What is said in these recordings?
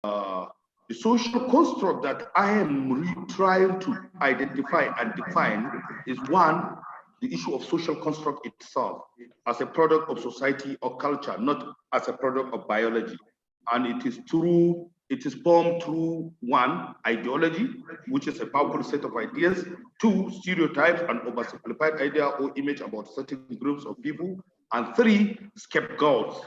the social construct that I am trying to identify and define is one, the issue of social construct itself as a product of society or culture, not as a product of biology. And it is formed through one, ideology, which is a powerful set of ideas, two, stereotypes and oversimplified idea or image about certain groups of people, and three, scapegoats.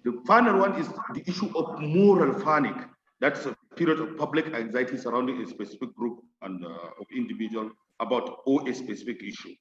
The final one is the issue of moral panic. That's a period of public anxiety surrounding a specific group and of individuals about or a specific issue.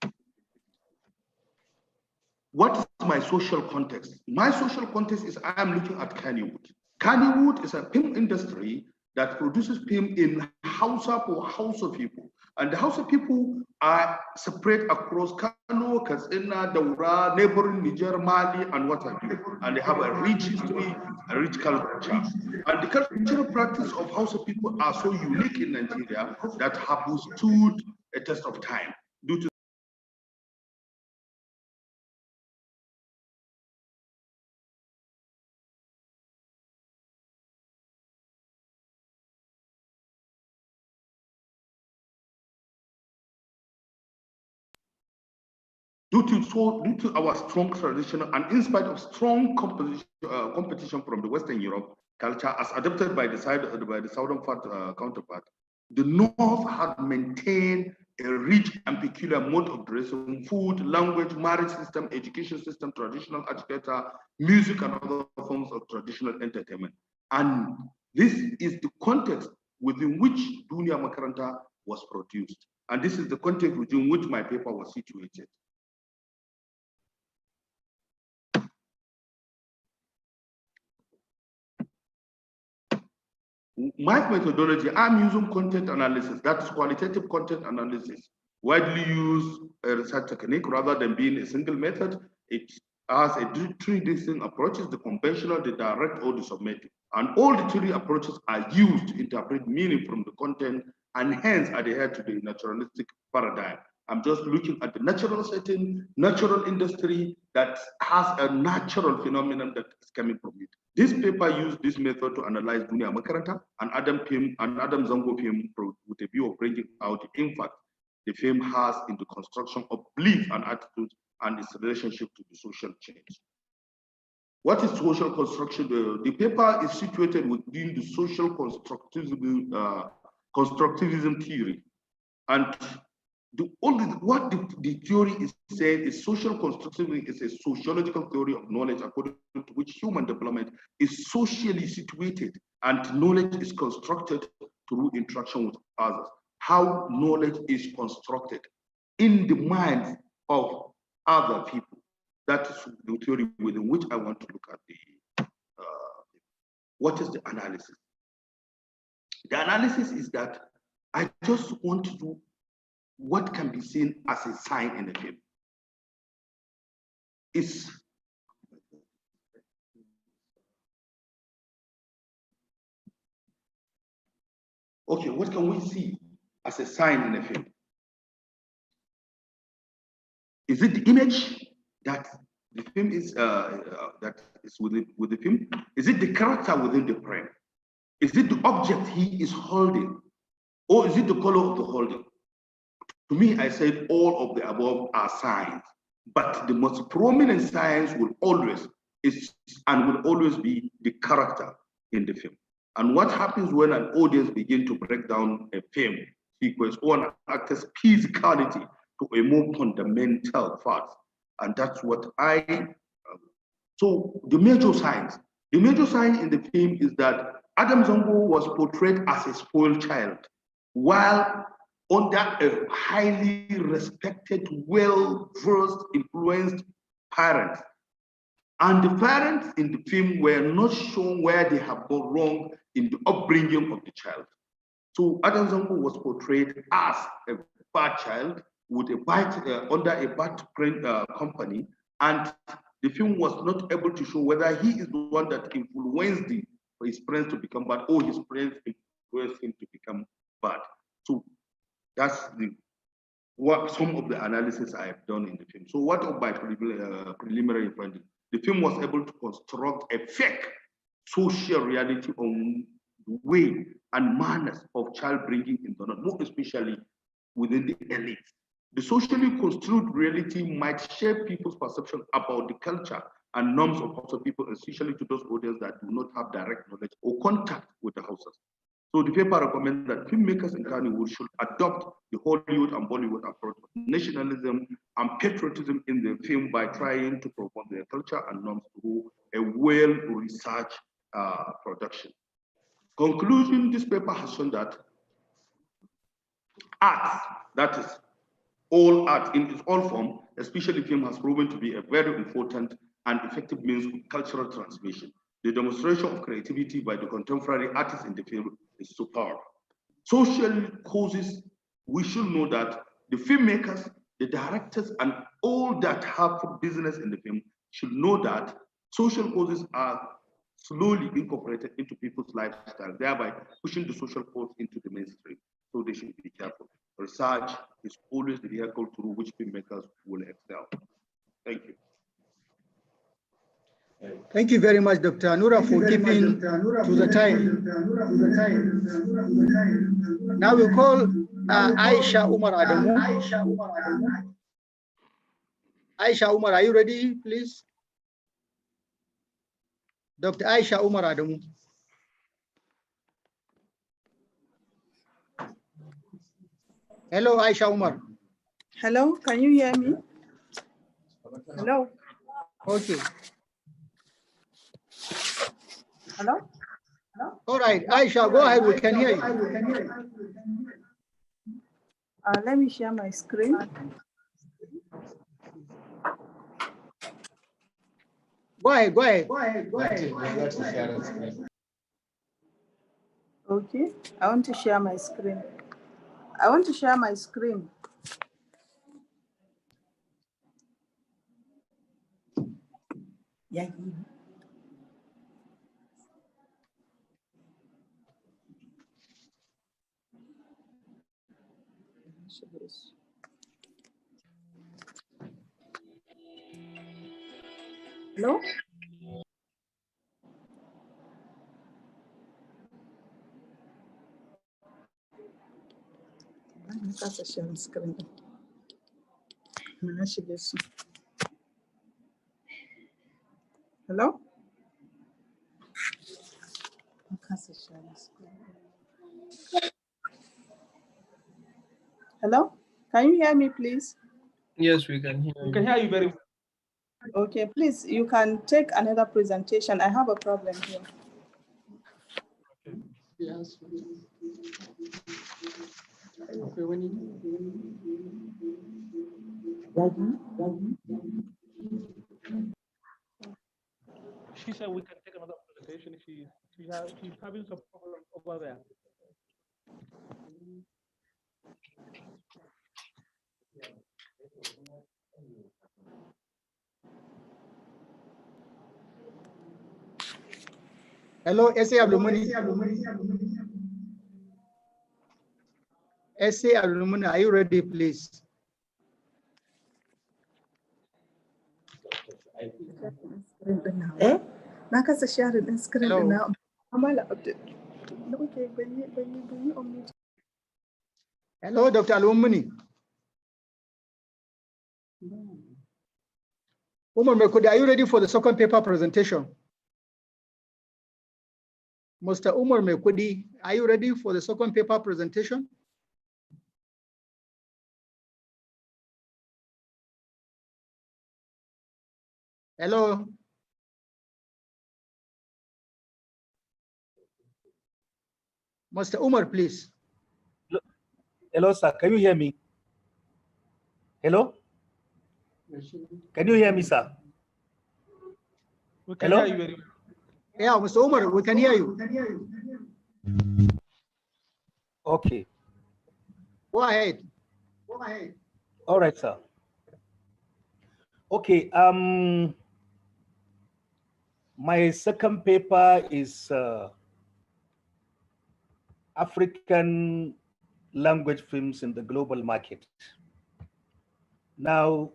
What is my social context? My social context is I am looking at Kannywood. Kannywood is a film industry that produces film in Hausa for Hausa people. And the Hausa people are spread across Kano, Katsina, Daura, neighboring Niger, Mali, and what have you. And they have a rich history, a rich culture. And the cultural practice of Hausa people are so unique in Nigeria that have withstood a test of time due to due to our strong tradition and in spite of strong competition from the Western Europe culture as adopted by the southern counterpart, the North had maintained a rich and peculiar mode of dressing, food, language, marriage system, education system, traditional architecture, music, and other forms of traditional entertainment. And this is the context within which Dunia Makaranta was produced. And this is the context within which my paper was situated. My methodology, I'm using content analysis, that is qualitative content analysis, widely used research technique rather than being a single method. It has three distinct approaches, the conventional, the direct, or the summative. And all the three approaches are used to interpret meaning from the content and hence adhere to the naturalistic paradigm. I'm just looking at the natural setting, natural industry that has a natural phenomenon that is coming from it. This paper used this method to analyze Dunia Makaranta and Adam Zango film with a view of bringing out the impact the film has in the construction of belief and attitudes and its relationship to the social change. What is social construction? The paper is situated within the social constructivism theory. And the theory is saying is social constructivism is a sociological theory of knowledge according to which human development is socially situated and knowledge is constructed through interaction with others. How knowledge is constructed in the minds of other people. That is the theory within which I want to look at the what is the analysis. The analysis is that I just want to do what can be seen as a sign in the film. Is okay, what can we see as a sign in the film? Is it the image that the film is that is with the film? Is it the character within the frame? Is it the object he is holding? Or is it the color of the holding? To me, I said all of the above are signs, but the most prominent signs will always be the character in the film. And what happens when an audience begins to break down a film sequence or an actor's physicality to a more fundamental fact? And that's what so the major sign in the film is that Adam Zango was portrayed as a spoiled child, while under a highly respected, well-versed, influenced parents. And the parents in the film were not shown where they have gone wrong in the upbringing of the child. So Adam Zango was portrayed as a bad child with a under a bad company, and the film was not able to show whether he is the one that influenced his friends to become bad or his friends influenced him to become bad. So that's some of the analysis I have done in the film. So what of my preliminary findings? The film was able to construct a fake social reality on the way and manners of child bringing in the North, more especially within the elite. The socially construed reality might shape people's perception about the culture and norms of Hausa people, especially to those audience that do not have direct knowledge or contact with the Hausas. So the paper recommends that filmmakers in Kannywood should adopt the Hollywood and Bollywood approach of nationalism and patriotism in their film by trying to promote their culture and norms through a well-researched production. Conclusion, this paper has shown that art, that is, all art in its all form, especially film, has proven to be a very important and effective means of cultural transmission. The demonstration of creativity by the contemporary artists in the film is superb. Social causes, we should know that the filmmakers, the directors, and all that have business in the film should know that social causes are slowly incorporated into people's lifestyle, thereby pushing the social cause into the mainstream. So they should be careful. Research is always the vehicle through which filmmakers will excel. Thank you. Thank you very much, Dr. Anura, for keeping to the time. Now we call Aisha Umar Adamu. Aisha Umar, are you ready, please? Dr. Aisha Umar Adamu. Hello, Aisha Umar. Hello, can you hear me? Hello. Okay. Hello? Hello? All right, Aisha, go ahead, we can hear you. Let me share my screen. Go ahead. Okay, I want to share my screen. Yeah. Hello? Hello? Hello? Can you hear me, please? Yes, we can hear you. We can hear you very well. Okay, please, you can take another presentation. I have a problem here. Yes. She said we can take another presentation. She's having some problem over there. Hello, S.A. Abdulmuni. S.A. Abdulmuni, are you ready, please? Eh? Na kasa share din screen din na. Hello, Dr. Alumuni. Umar Mekudi, are you ready for the second paper presentation? Mr. Umar Mekudi, are you ready for the second paper presentation? Hello. Mr. Umar, please. Hello, sir. Can you hear me? Hello? Can you hear me, sir? We can Hello? hear you very well. Yeah, Mr. Umar, we can hear you. Okay. Go ahead. All right, sir. Okay. My second paper is African language films in the global market. Now,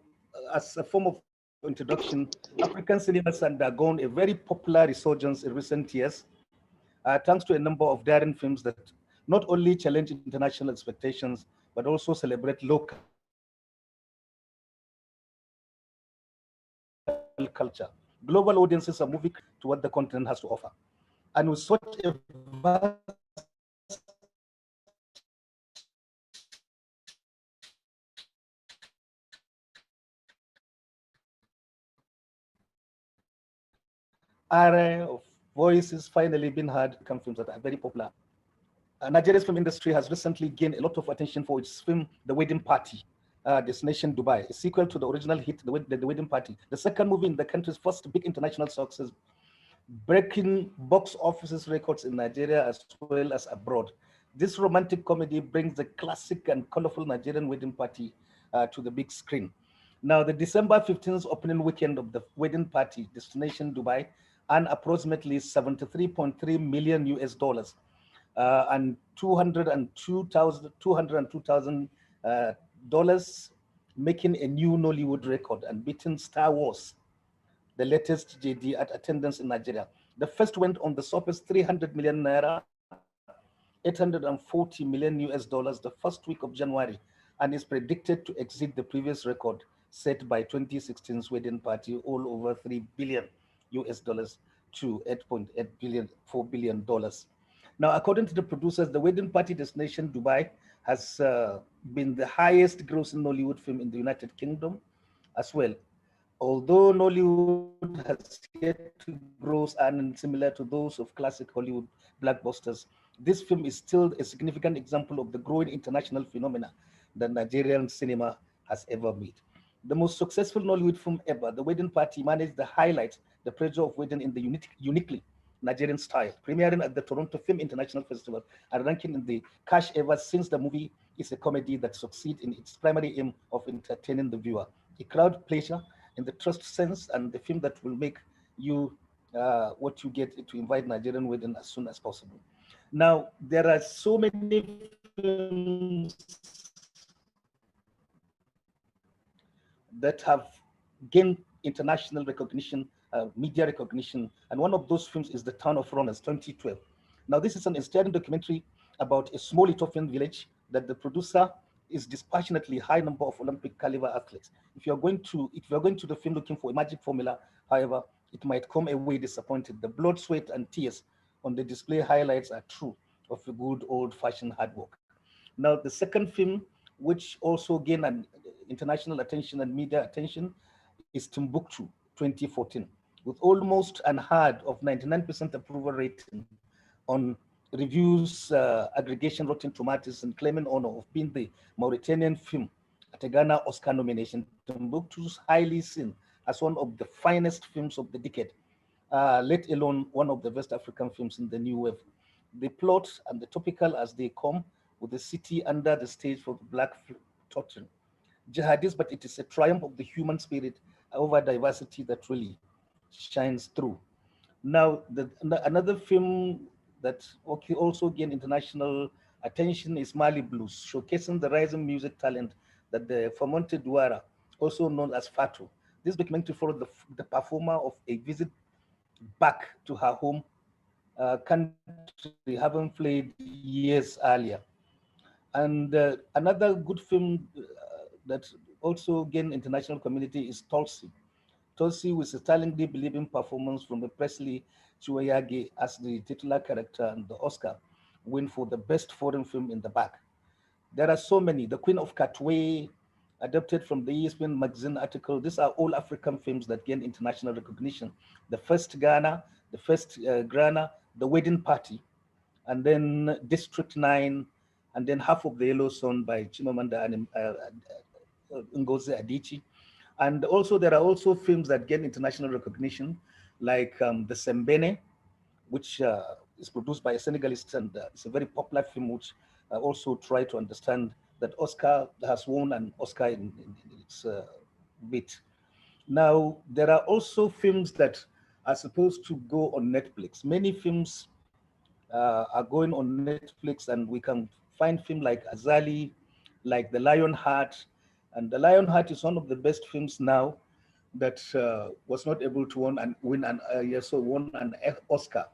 as a form of introduction, African cinema has undergone a very popular resurgence in recent years, thanks to a number of daring films that not only challenge international expectations, but also celebrate local culture. Global audiences are moving to what the continent has to offer. And with such a vast array of voices finally being heard, come films that are very popular. Nigeria's film industry has recently gained a lot of attention for its film, The Wedding Party, Destination Dubai, a sequel to the original hit, The Wedding Party, the second movie in the country's first big international success, breaking box offices records in Nigeria as well as abroad. This romantic comedy brings the classic and colorful Nigerian wedding party to the big screen. Now, the December 15th opening weekend of The Wedding Party, Destination Dubai, earned approximately 73.3 million US dollars and $202,000 dollars, making a new Nollywood record and beating Star Wars, the latest JD at attendance in Nigeria. The first went on the surface 300 million naira, 840 million US dollars the first week of January, and is predicted to exceed the previous record set by 2016's Wedding Party, all over 3 billion US dollars to 8.8 billion, $4 billion. Now, according to the producers, The Wedding Party Destination Dubai has been the highest grossing Nollywood film in the United Kingdom as well. Although Nollywood has yet to gross earnings similar to those of classic Hollywood blockbusters, this film is still a significant example of the growing international phenomena that Nigerian cinema has ever made. The most successful Nollywood film ever, The Wedding Party, managed to highlight the pleasure of wedding in the uniquely Nigerian style, premiering at the Toronto Film International Festival and ranking in the cash ever, since the movie is a comedy that succeeds in its primary aim of entertaining the viewer, a crowd pleasure in the trust sense, and the film that will make you what you get to invite Nigerian wedding as soon as possible. Now, there are so many films that have gained international recognition, media recognition, and one of those films is The Town of Runners 2012. Now, this is an inspiring documentary about a small Ethiopian village that the producer is dispassionately high number of Olympic caliber athletes. If you're going to the film looking for a magic formula, however, it might come away disappointed. The blood, sweat, and tears on the display highlights are true of a good old-fashioned hard work. Now, the second film, which also gained an international attention and media attention, is Timbuktu 2014, with almost unheard of 99% approval rating on reviews, aggregation, Rotten Tomatoes, and claiming honor of being the Mauritanian film at a Ghana Oscar nomination. Timbuktu is highly seen as one of the finest films of the decade, let alone one of the best African films in the new wave. The plot and the topical as they come, with the city under the stage for the black torture. Jihadist, but it is a triumph of the human spirit over diversity that really shines through. Now, another film that also gained international attention is Mali Blues, showcasing the rising music talent that the Famonte Douara, also known as Fatou. This documentary followed the performer of a visit back to her home country, having played years earlier. And another good film that also gained international community is Tulsi. Tulsi, with a stylingly believing performance from the Presley Chuayagi as the titular character, and the Oscar win for the best foreign film in the back. There are so many. The Queen of Katwe, adapted from the ESPN magazine article. These are all African films that gain international recognition. The first Ghana, the first Ghana, The Wedding Party, and then District 9, and then Half of the Yellow Sun by Chimamanda and Ngozi Adichie. And also there are also films that gain international recognition, like The Sembene, which is produced by a Senegalese, and it's a very popular film which also try to understand that Oscar has won an Oscar in its bit. Now, there are also films that are supposed to go on Netflix. Many films are going on Netflix, and we can find films like Azali, like The Lionheart. And The Lionheart is one of the best films now that was not able to win an Oscar.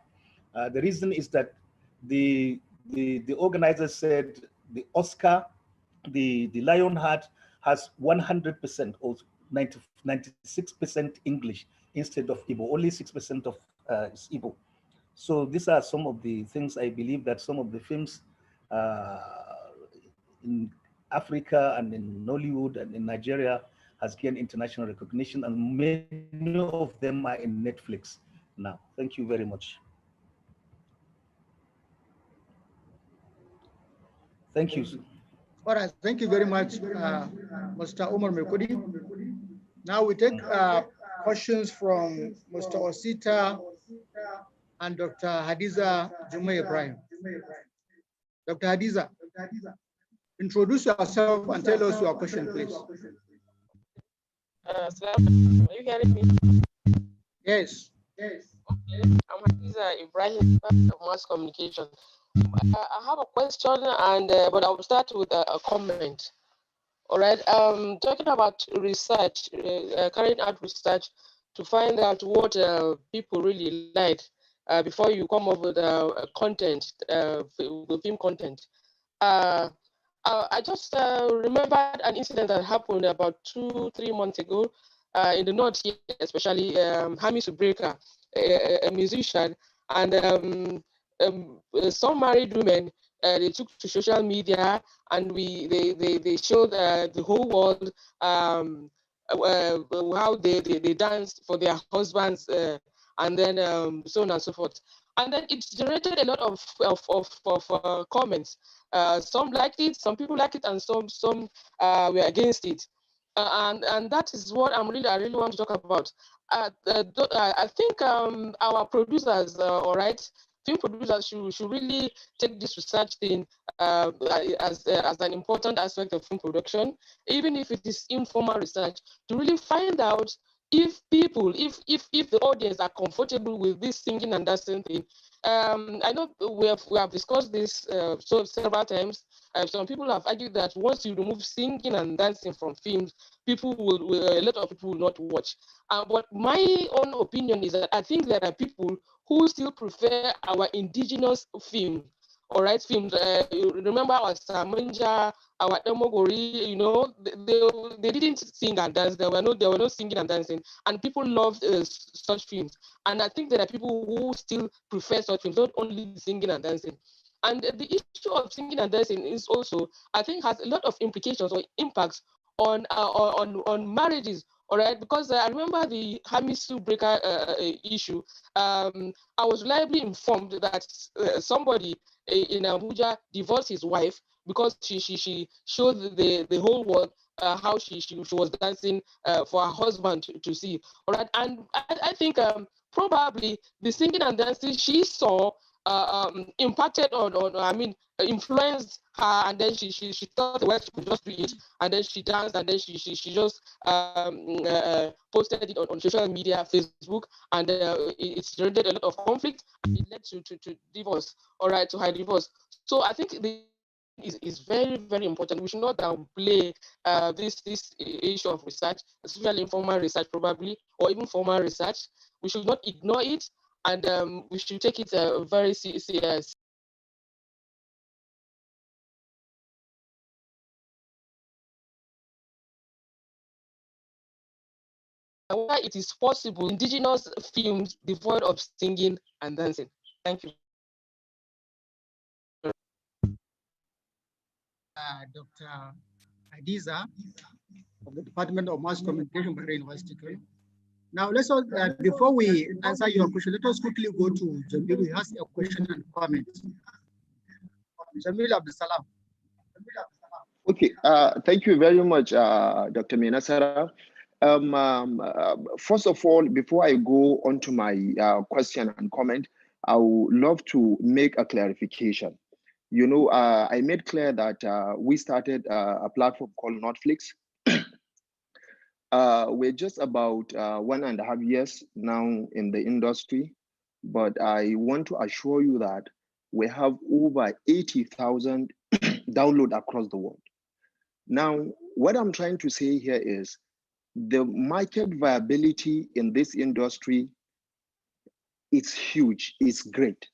The reason is that the organizers said the Oscar, the Lionheart has 100% or 96% English instead of Igbo. Only 6% of is Igbo. So these are some of the things I believe that some of the films in Africa and in Nollywood and in Nigeria has gained international recognition, and many of them are in Netflix now. Thank you very much. Thank you. All right, thank you very much, Mr. Omar Mekudi. Now we take questions from Mr. Osita and Dr. Hadiza Jummai Ibrahim. Dr. Hadiza, introduce yourself and tell us your question, please. Are you hearing me? Yes. Okay. I'm Hadiza Ibrahim of Mass Communication. I have a question, and but I will start with a comment. All right. Talking about research, carrying out research to find out what people really like before you come up with content, film content. I just remembered an incident that happened about 2-3 months ago in the north here, especially Hamisu Breaker, a musician, and some married women. They took to social media and they showed the whole world how they danced for their husbands and then so on and so forth. And then it generated a lot of comments. Some liked it, some people liked it, and some were against it. And that is what I really want to talk about. I think our producers, all right, film producers should really take this research thing as an important aspect of film production, even if it is informal research, to really find out if people, if the audience are comfortable with this singing and dancing thing. I know we have discussed this several times. Some people have argued that once you remove singing and dancing from films, a lot of people will not watch. But my own opinion is that I think there are people who still prefer our indigenous film. All right, films. You remember our Samanja, our Demogori. You know, they didn't sing and dance. There were no singing and dancing, and people loved such films. And I think there are people who still prefer such films, not only singing and dancing. And the issue of singing and dancing is also, I think, has a lot of implications or impacts on marriages. All right, because I remember the Hamisu Breaker issue. I was reliably informed that somebody in Abuja divorced his wife because she showed the whole world how she was dancing for her husband to see. All right, and I think probably the singing and dancing she saw impacted influenced her, and then she thought, well, she could just do it, and then she danced, and then she just posted it on social media, Facebook, and it generated a lot of conflict, and it led to divorce. All right, to her divorce. So I think is very, very important. We should not downplay this issue of research, especially informal research, probably, or even formal research. We should not ignore it, and we should take it very serious. Why it is possible, indigenous films devoid of singing and dancing. Thank you. Dr. Hadiza of the Department of Mass Communication, Bahrain University. Now, before we answer your question, let us quickly go to Jamil, who has a question and comment. Jamil Abdulsalam. Okay, thank you very much, Dr. Menasara. First of all, before I go on to my question and comment, I would love to make a clarification. You know, I made clear that we started a platform called Netflix. We're just about 1.5 years now in the industry, but I want to assure you that we have over 80,000 downloads across the world. Now, what I'm trying to say here is the market viability in this industry is huge, it's great.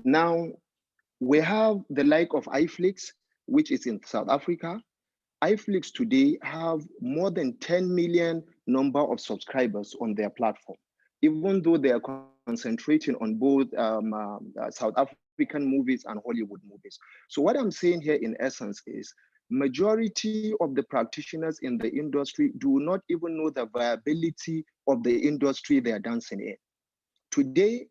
Now, we have the like of iFlix, which is in South Africa. iFlix today have more than 10 million number of subscribers on their platform, even though they are concentrating on both South African movies and Hollywood movies. So what I'm saying here in essence is majority of the practitioners in the industry do not even know the viability of the industry they are dancing in. Today,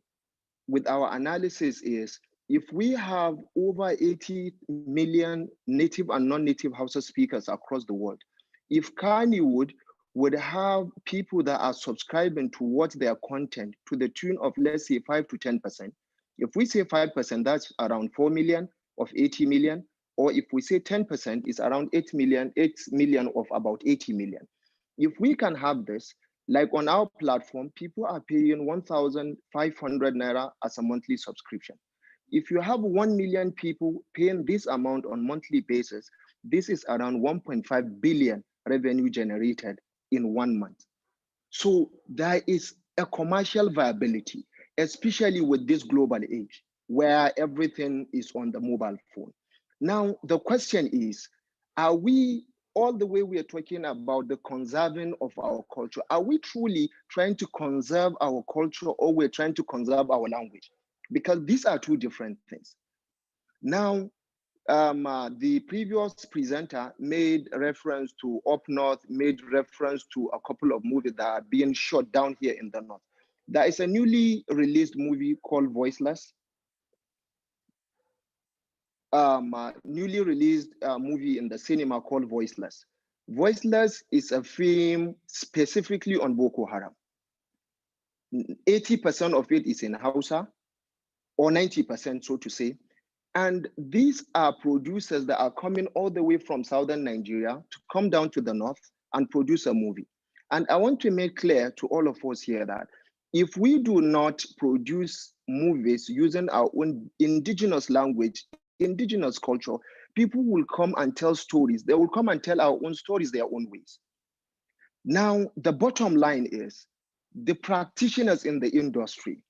with our analysis is, if we have over 80 million native and non-native Hausa speakers across the world, if Kannywood would have people that are subscribing to watch their content to the tune of, let's say, 5 to 10%, if we say 5%, that's around 4 million of 80 million, or if we say 10%, it's around 8 million of about 80 million. If we can have this, like on our platform, people are paying 1,500 Naira as a monthly subscription. If you have 1 million people paying this amount on monthly basis, this is around 1.5 billion revenue generated in 1 month. So there is a commercial viability, especially with this global age where everything is on the mobile phone. Now, the question is, are we, all the way we are talking about the conserving of our culture, are we truly trying to conserve our culture, or we're trying to conserve our language? Because these are two different things. Now, the previous presenter made reference to Up North, made reference to a couple of movies that are being shot down here in the North. There is a newly released movie called Voiceless. Newly released movie in the cinema called Voiceless. Voiceless is a film specifically on Boko Haram. 80% of it is in Hausa, or 90%, so to say. And these are producers that are coming all the way from southern Nigeria to come down to the north and produce a movie. And I want to make clear to all of us here that if we do not produce movies using our own indigenous language, indigenous culture, people will come and tell stories. They will come and tell our own stories their own ways. Now, the bottom line is the practitioners in the industry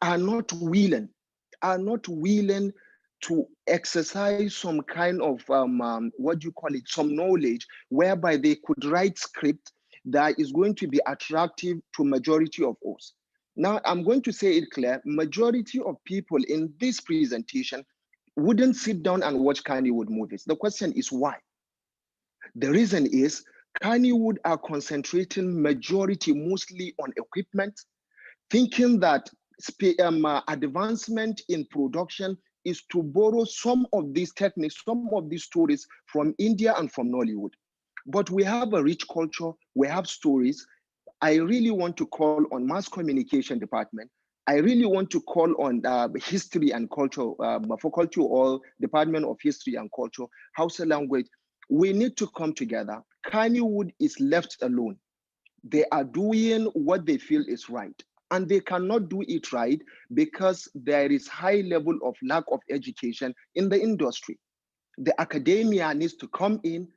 are not willing to exercise some kind of some knowledge whereby they could write script that is going to be attractive to majority of us. Now, I'm going to say it clear, majority of people in this presentation wouldn't sit down and watch Kannywood movies. The question is why? The reason is Kannywood are concentrating majority mostly on equipment, thinking that advancement in production is to borrow some of these techniques, some of these stories from India and from Nollywood. But we have a rich culture, we have stories. I really want to call on mass communication department. I really want to call on history and culture, for culture, or Department of History and Culture, Hausa language. We need to come together. Kannywood is left alone. They are doing what they feel is right. And they cannot do it right because there is high level of lack of education in the industry. The academia needs to come in,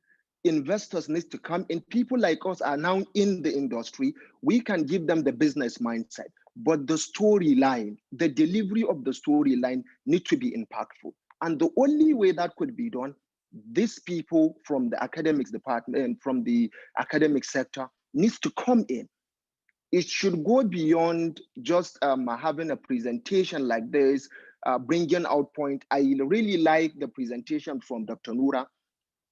investors need to come in. People like us are now in the industry. We can give them the business mindset, but the storyline, the delivery of the storyline need to be impactful. And the only way that could be done, these people from the academics department and from the academic sector needs to come in. It should go beyond just having a presentation like this, bringing out point. I really like the presentation from Dr. Noura.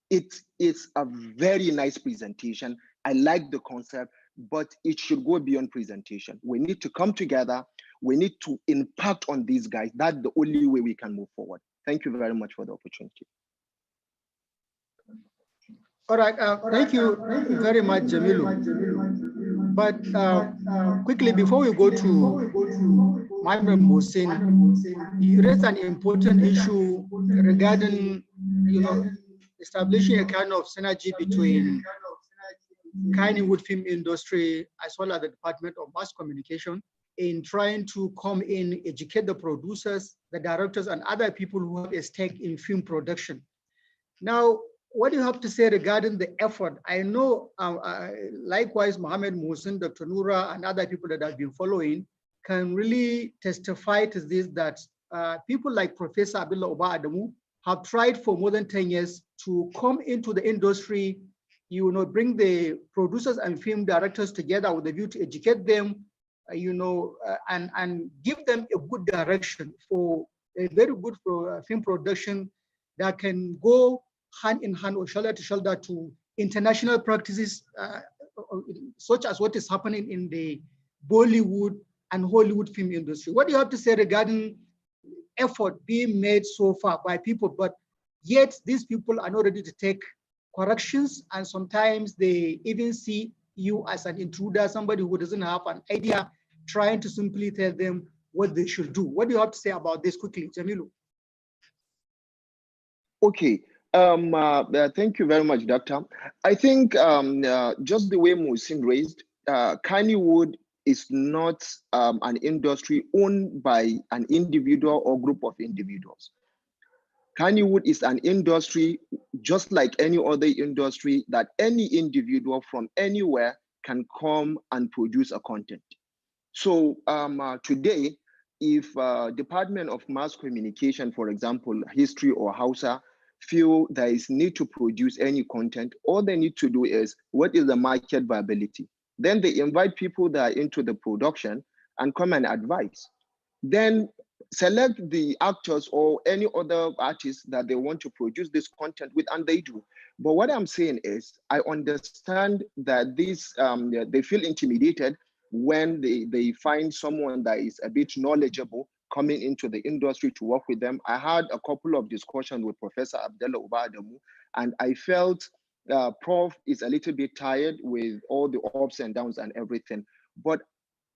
It is a very nice presentation. I like the concept, but it should go beyond presentation. We need to come together. We need to impact on these guys. That's the only way we can move forward. Thank you very much for the opportunity. All right, thank you very much, Jamilu. But quickly, before we go to Mohammed Mohsin, you raised an important issue regarding, establishing a kind of synergy between Kannywood film industry as well as the Department of Mass Communication in trying to come in, educate the producers, the directors, and other people who have a stake in film production. Now, what do you have to say regarding the effort? I know, likewise, Mohammed Muhsin, Dr. Noura, and other people that have been following can really testify to this, that people like Professor Abdullah Oba Adamu have tried for more than 10 years to come into the industry, bring the producers and film directors together with a view to educate them, and give them a good direction for a very good film production that can go hand in hand or shoulder to shoulder to international practices, such as what is happening in the Bollywood and Hollywood film industry. What do you have to say regarding effort being made so far by people, but yet these people are not ready to take corrections, and sometimes they even see you as an intruder, somebody who doesn't have an idea, trying to simply tell them what they should do? What do you have to say about this quickly, Jamilu? Okay. Thank you very much, Doctor. I think just the way Muhsin raised, Kannywood is not an industry owned by an individual or group of individuals. Kannywood is an industry just like any other industry that any individual from anywhere can come and produce a content. So today, if Department of Mass Communication, for example, History or Hausa, feel there is need to produce any content, all they need to do is, what is the market viability? Then they invite people that are into the production and come and advise. Then select the actors or any other artists that they want to produce this content with, and they do. But what I'm saying is, I understand that this they feel intimidated when they find someone that is a bit knowledgeable coming into the industry to work with them. I had a couple of discussions with Professor Abdullah Oba Adamu, and I felt Prof is a little bit tired with all the ups and downs and everything, but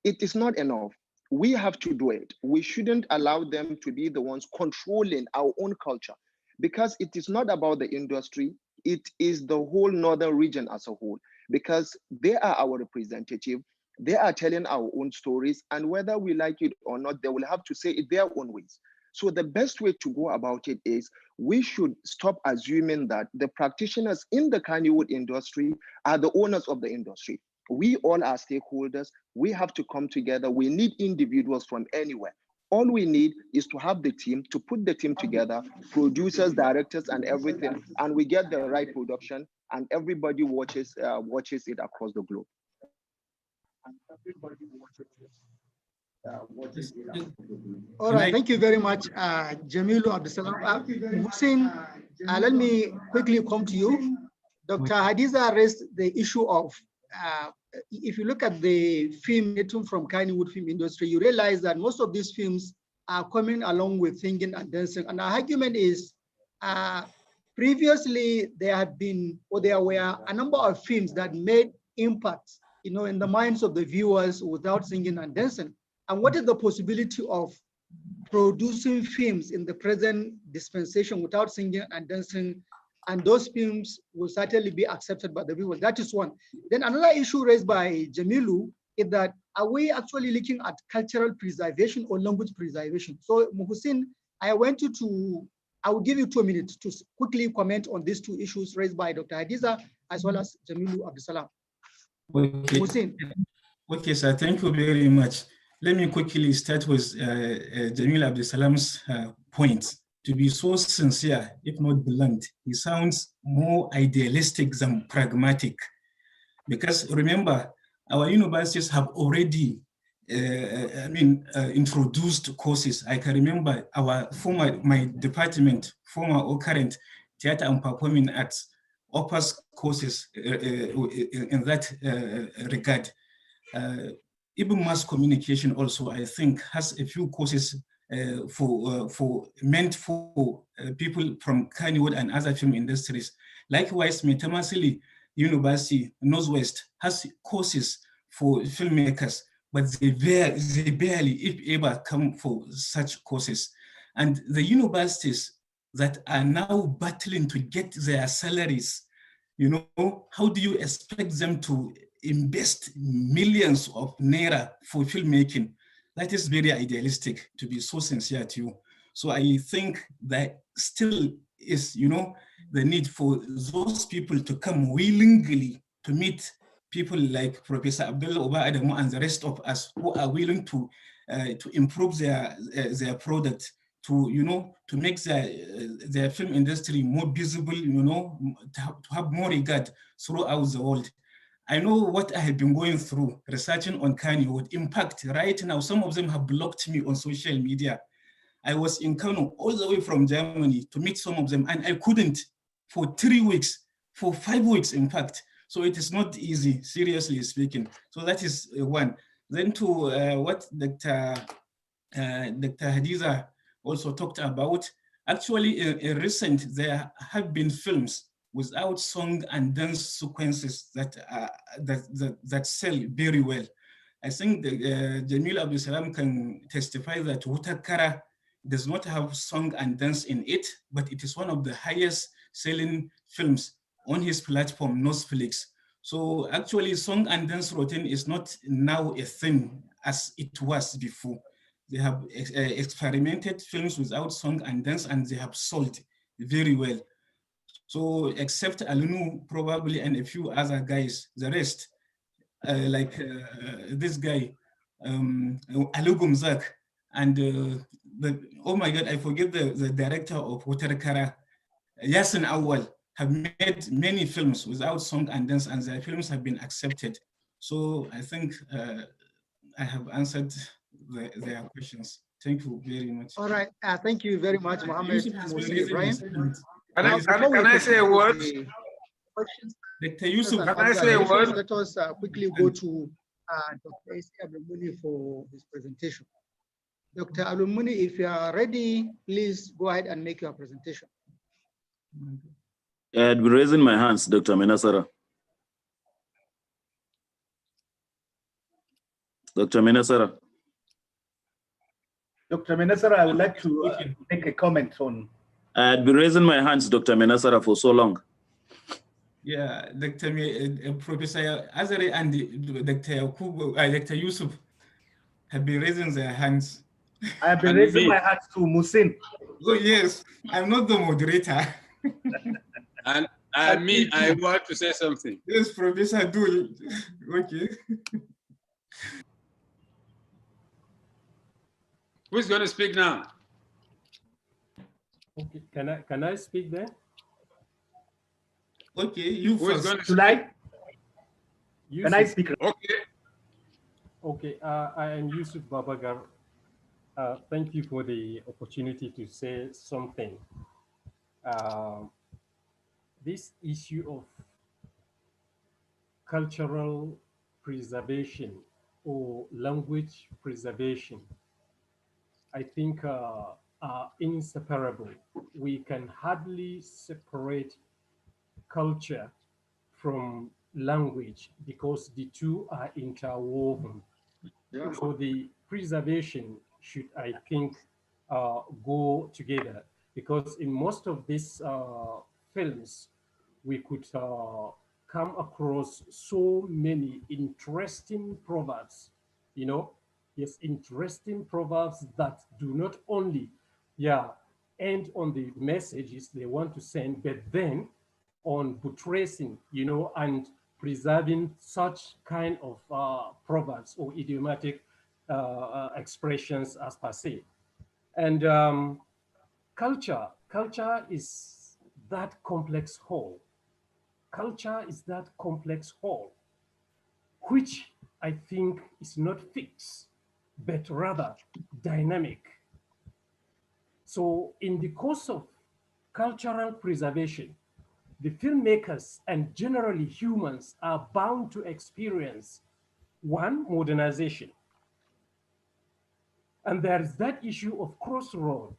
it is not enough. We have to do it. We shouldn't allow them to be the ones controlling our own culture, because it is not about the industry, it is the whole northern region as a whole, because they are our representative. They are telling our own stories, and whether we like it or not, they will have to say it their own ways. So the best way to go about it is, we should stop assuming that the practitioners in the Kannywood industry are the owners of the industry. We all are stakeholders. We have to come together. We need individuals from anywhere. All we need is to have the team, to put the team together, producers, directors, and everything, and we get the right production, and everybody watches it across the globe. All right, thank you very much, Jamilu Abdusalam. Hussein, let me quickly come to you. Dr. Hadiza raised the issue of, if you look at the film from Kannywood film industry, you realize that most of these films are coming along with singing and dancing. And our argument is, previously there had been, or there were a number of films that made impact, in the minds of the viewers without singing and dancing. And what is the possibility of producing films in the present dispensation without singing and dancing? And those films will certainly be accepted by the viewers. That is one. Then another issue raised by Jamilu is that, are we actually looking at cultural preservation or language preservation? So Muhsin, I will give you 2 minutes to quickly comment on these two issues raised by Dr. Hadiza as well as Jamilu Abdusalam. Okay. Okay, sir, thank you very much. Let me quickly start with Jamil Abdusalam's point. To be so sincere, if not blunt, he sounds more idealistic than pragmatic. Because remember, our universities have already introduced courses. I can remember my department, former or current, theater and performing arts, offers courses in that regard. Even mass communication also, I think, has a few courses meant for people from Kannywood and other film industries. Likewise, Metamasili University, Northwest, has courses for filmmakers, but they barely, if ever, come for such courses. And the universities that are now battling to get their salaries, how do you expect them to invest millions of naira for filmmaking? That is very idealistic, to be so sincere to you. So I think that still is, the need for those people to come willingly to meet people like Professor Abdullah Oba Adamu and the rest of us who are willing to improve their product, to make their film industry more visible, to have more regard throughout the world. I know what I have been going through researching on Kano. In fact, right now, some of them have blocked me on social media. I was in Kano all the way from Germany to meet some of them, and I couldn't for 3 weeks, for 5 weeks, in fact. So it is not easy, seriously speaking. So that is one. Then to what Dr. Hadiza also talked about, actually in recent, there have been films without song and dance sequences that sell very well. I think Jamil Abdul Salam can testify that Wutakara does not have song and dance in it, but it is one of the highest selling films on his platform, Nosflix. So actually song and dance routine is not now a thing as it was before. They have experimented films without song and dance, and they have sold very well. So except Alunu probably and a few other guys, the rest, like this guy, Alugumzak, and oh my God, I forget the director of Wutarkara, Yasin Awal, have made many films without song and dance, and their films have been accepted. So I think I have answered their questions. Thank you very much. All right, thank you very much, Mohammed. Can I say a word? Dr. Yusuf, can I say a word? Let us quickly go to Dr. Isi Abdulmuni for his presentation. Dr. Abdulmuni, if you are ready, please go ahead and make your presentation. I'd be raising my hands, Dr. Menasara. Dr. Menasara. Dr. Menasara, I would like to make a comment on. I'd be raising my hands, Dr. Menasara, for so long. Yeah, Professor Azare and Dr. Yakubu, Dr. Yusuf have been raising their hands. I have been raising my hands to Musin. Oh yes, I'm not the moderator. and me, I want to say something. Yes, Professor, do it. Okay. Who's going to speak now? Okay, can I speak then? Okay, you first. Can I speak? Okay. Okay, I am Yusuf Babagar. Thank you for the opportunity to say something. This issue of cultural preservation or language preservation, I think are inseparable. We can hardly separate culture from language because the two are interwoven. Yeah. So the preservation should, I think, go together, because in most of these films, we could come across so many interesting proverbs, yes, interesting proverbs that do not only, end on the messages they want to send, but then on buttressing, and preserving such kind of proverbs or idiomatic expressions as per se. And culture is that complex whole. Culture is that complex whole, which I think is not fixed, but rather dynamic. So in the course of cultural preservation, the filmmakers and generally humans are bound to experience one, modernization. And there is that issue of crossroad.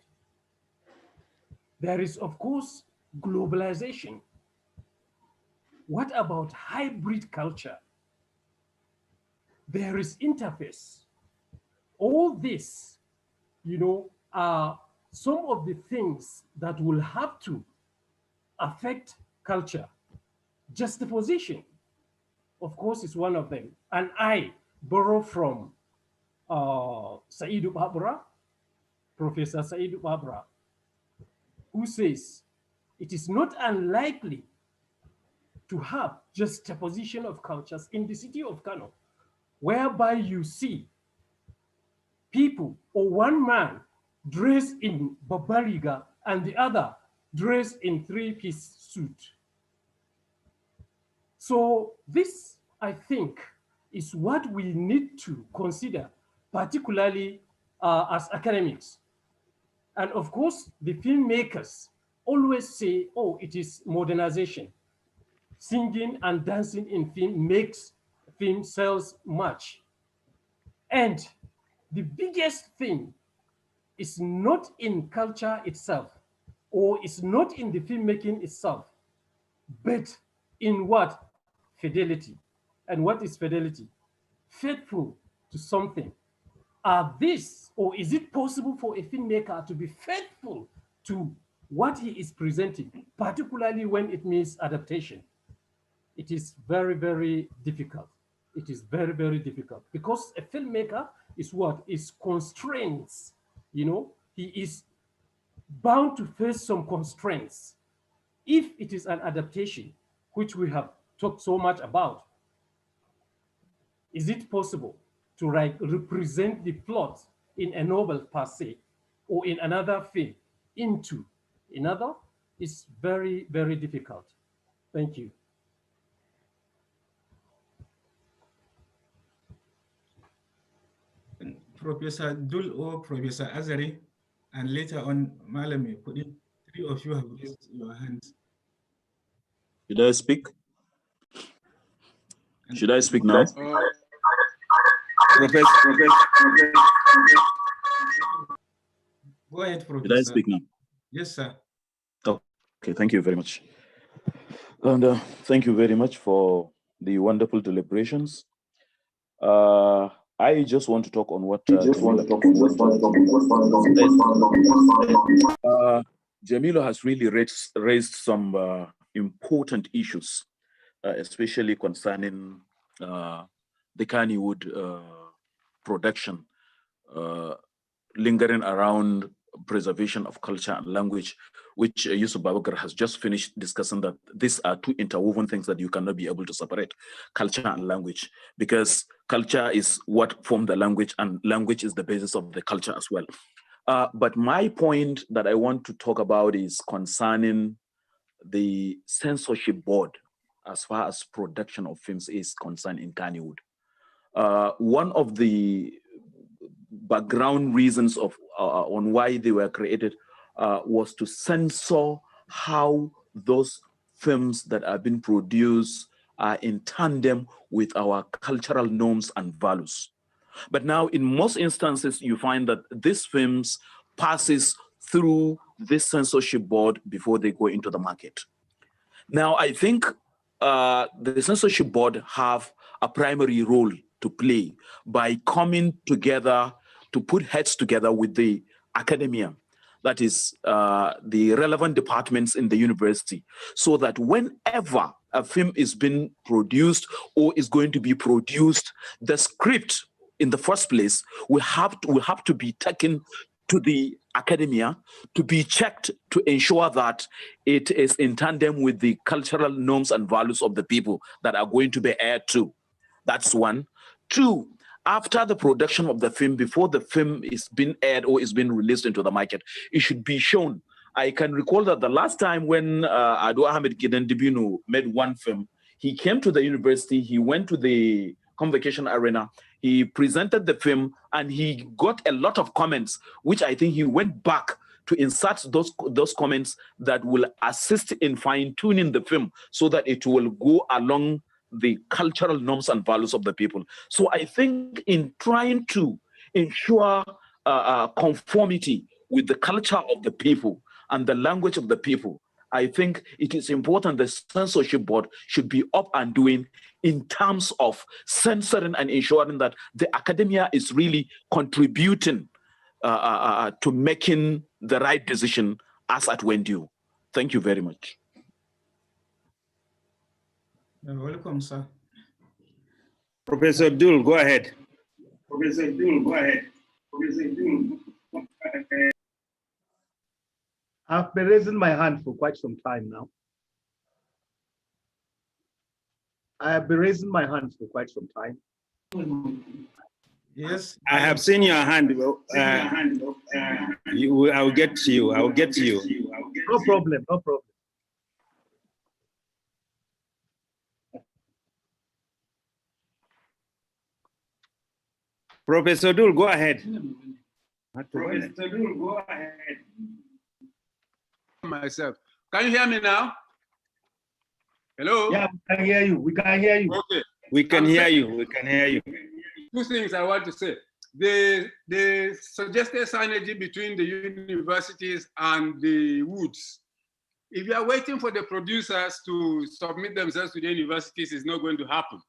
There is, of course, globalization. What about hybrid culture? There is interface. All this, are some of the things that will have to affect culture. Juxtaposition, of course, is one of them. And I borrow from Saidu Babra, Professor Saidu Babra, who says it is not unlikely to have juxtaposition of cultures in the city of Kano, whereby you see people or one man dressed in babariga and the other dressed in three-piece suit. So this, I think, is what we need to consider, particularly as academics. And of course, the filmmakers always say, oh, it is modernization. Singing and dancing in film makes film sales much. And the biggest thing is not in culture itself, or it's not in the filmmaking itself, but in what? Fidelity. And what is fidelity? Faithful to something. Are this, or is it possible for a filmmaker to be faithful to what he is presenting, particularly when it means adaptation? It is very, very difficult. It is very, very difficult because a filmmaker is what? Is constraints. You know, he is bound to face some constraints. If it is an adaptation, which we have talked so much about, is it possible to represent the plot in a novel per se, or in another film into another? It's very, very difficult. Thank you. Professor Dul or Professor Azare, and later on Malami, three of you have raised your hands. Should I speak? Should I speak now? Professor. Go ahead, Professor. Should I speak now? Yes, sir. Okay, thank you very much. And thank you very much for the wonderful deliberations. I just want to talk on what Jamilo has really raised some important issues, especially concerning the Kannywood production, lingering around preservation of culture and language, which Yusuf Babakar has just finished discussing, that these are two interwoven things that you cannot be able to separate, culture and language, because culture is what forms the language and language is the basis of the culture as well. But my point that I want to talk about is concerning the censorship board as far as production of films is concerned in Kannywood. One of the background reasons of on why they were created was to censor how those films that are being produced are in tandem with our cultural norms and values. But now in most instances, you find that these films passes through this censorship board before they go into the market. Now, I think the censorship board have a primary role to play by coming together to put heads together with the academia, that is the relevant departments in the university, so that whenever a film is being produced or is going to be produced, the script in the first place will have to be taken to the academia to be checked to ensure that it is in tandem with the cultural norms and values of the people that are going to be aired to. That's one. Two, after the production of the film, before the film is being aired or is being released into the market, it should be shown. I can recall that the last time when Ado Ahmed Gidan Dibino made one film, he came to the university, he went to the convocation arena, he presented the film, and he got a lot of comments, which I think he went back to insert those comments that will assist in fine-tuning the film so that it will go along the cultural norms and values of the people. So I think in trying to ensure conformity with the culture of the people and the language of the people, I think it is important the censorship board should be up and doing in terms of censoring and ensuring that the academia is really contributing to making the right decision as at when due. Thank you very much. You're welcome, sir. Professor Abdul, go ahead. Professor Abdul, go ahead. Professor Abdul, go ahead. I've been raising my hand for quite some time now. I have been raising my hand for quite some time. Yes. I have seen your hand. I will get to you. I will get to you. No problem, no problem. Professor Dul, go ahead. Professor Dul, go ahead. Myself. Can you hear me now? Hello? Yeah, we can hear you. We can hear you. Okay. We can hear you. We can hear you. Two things I want to say. The suggested synergy between the universities and the woods. If you are waiting for the producers to submit themselves to the universities, it's not going to happen.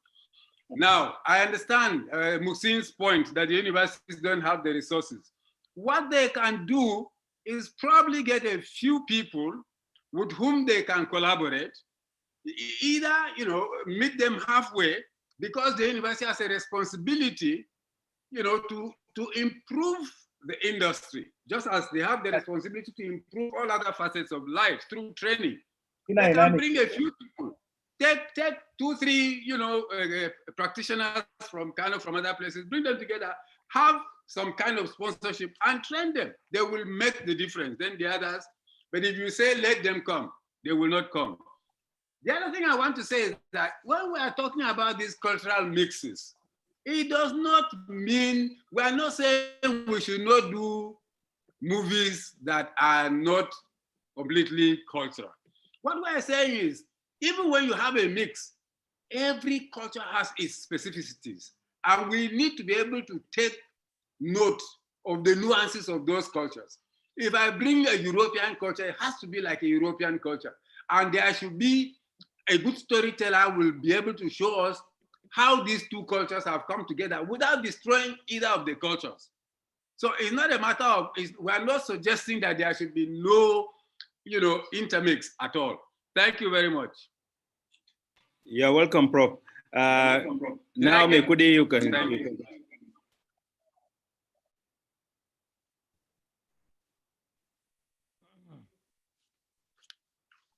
Now, I understand Muhsin's point that the universities don't have the resources. What they can do is probably get a few people with whom they can collaborate, either, you know, meet them halfway, because the university has a responsibility, you know, to improve the industry, just as they have the responsibility to improve all other facets of life through training. They can bring a few people, take 2, 3, you know, practitioners from Kano, from other places, bring them together, have some kind of sponsorship and train them. They will make the difference. Then the others, but if you say let them come, they will not come. The other thing I want to say is that when we are talking about these cultural mixes, it does not mean, we are not saying we should not do movies that are not completely cultural. What we are saying is, even when you have a mix, every culture has its specificities, and we need to be able to take note of the nuances of those cultures. If I bring a European culture, it has to be like a European culture, and there should be a good storyteller will be able to show us how these two cultures have come together without destroying either of the cultures. So it's not a matter of, we're not suggesting that there should be no, you know, intermix at all. Thank you very much. You're welcome, Prof. Now, Mekudi, you can.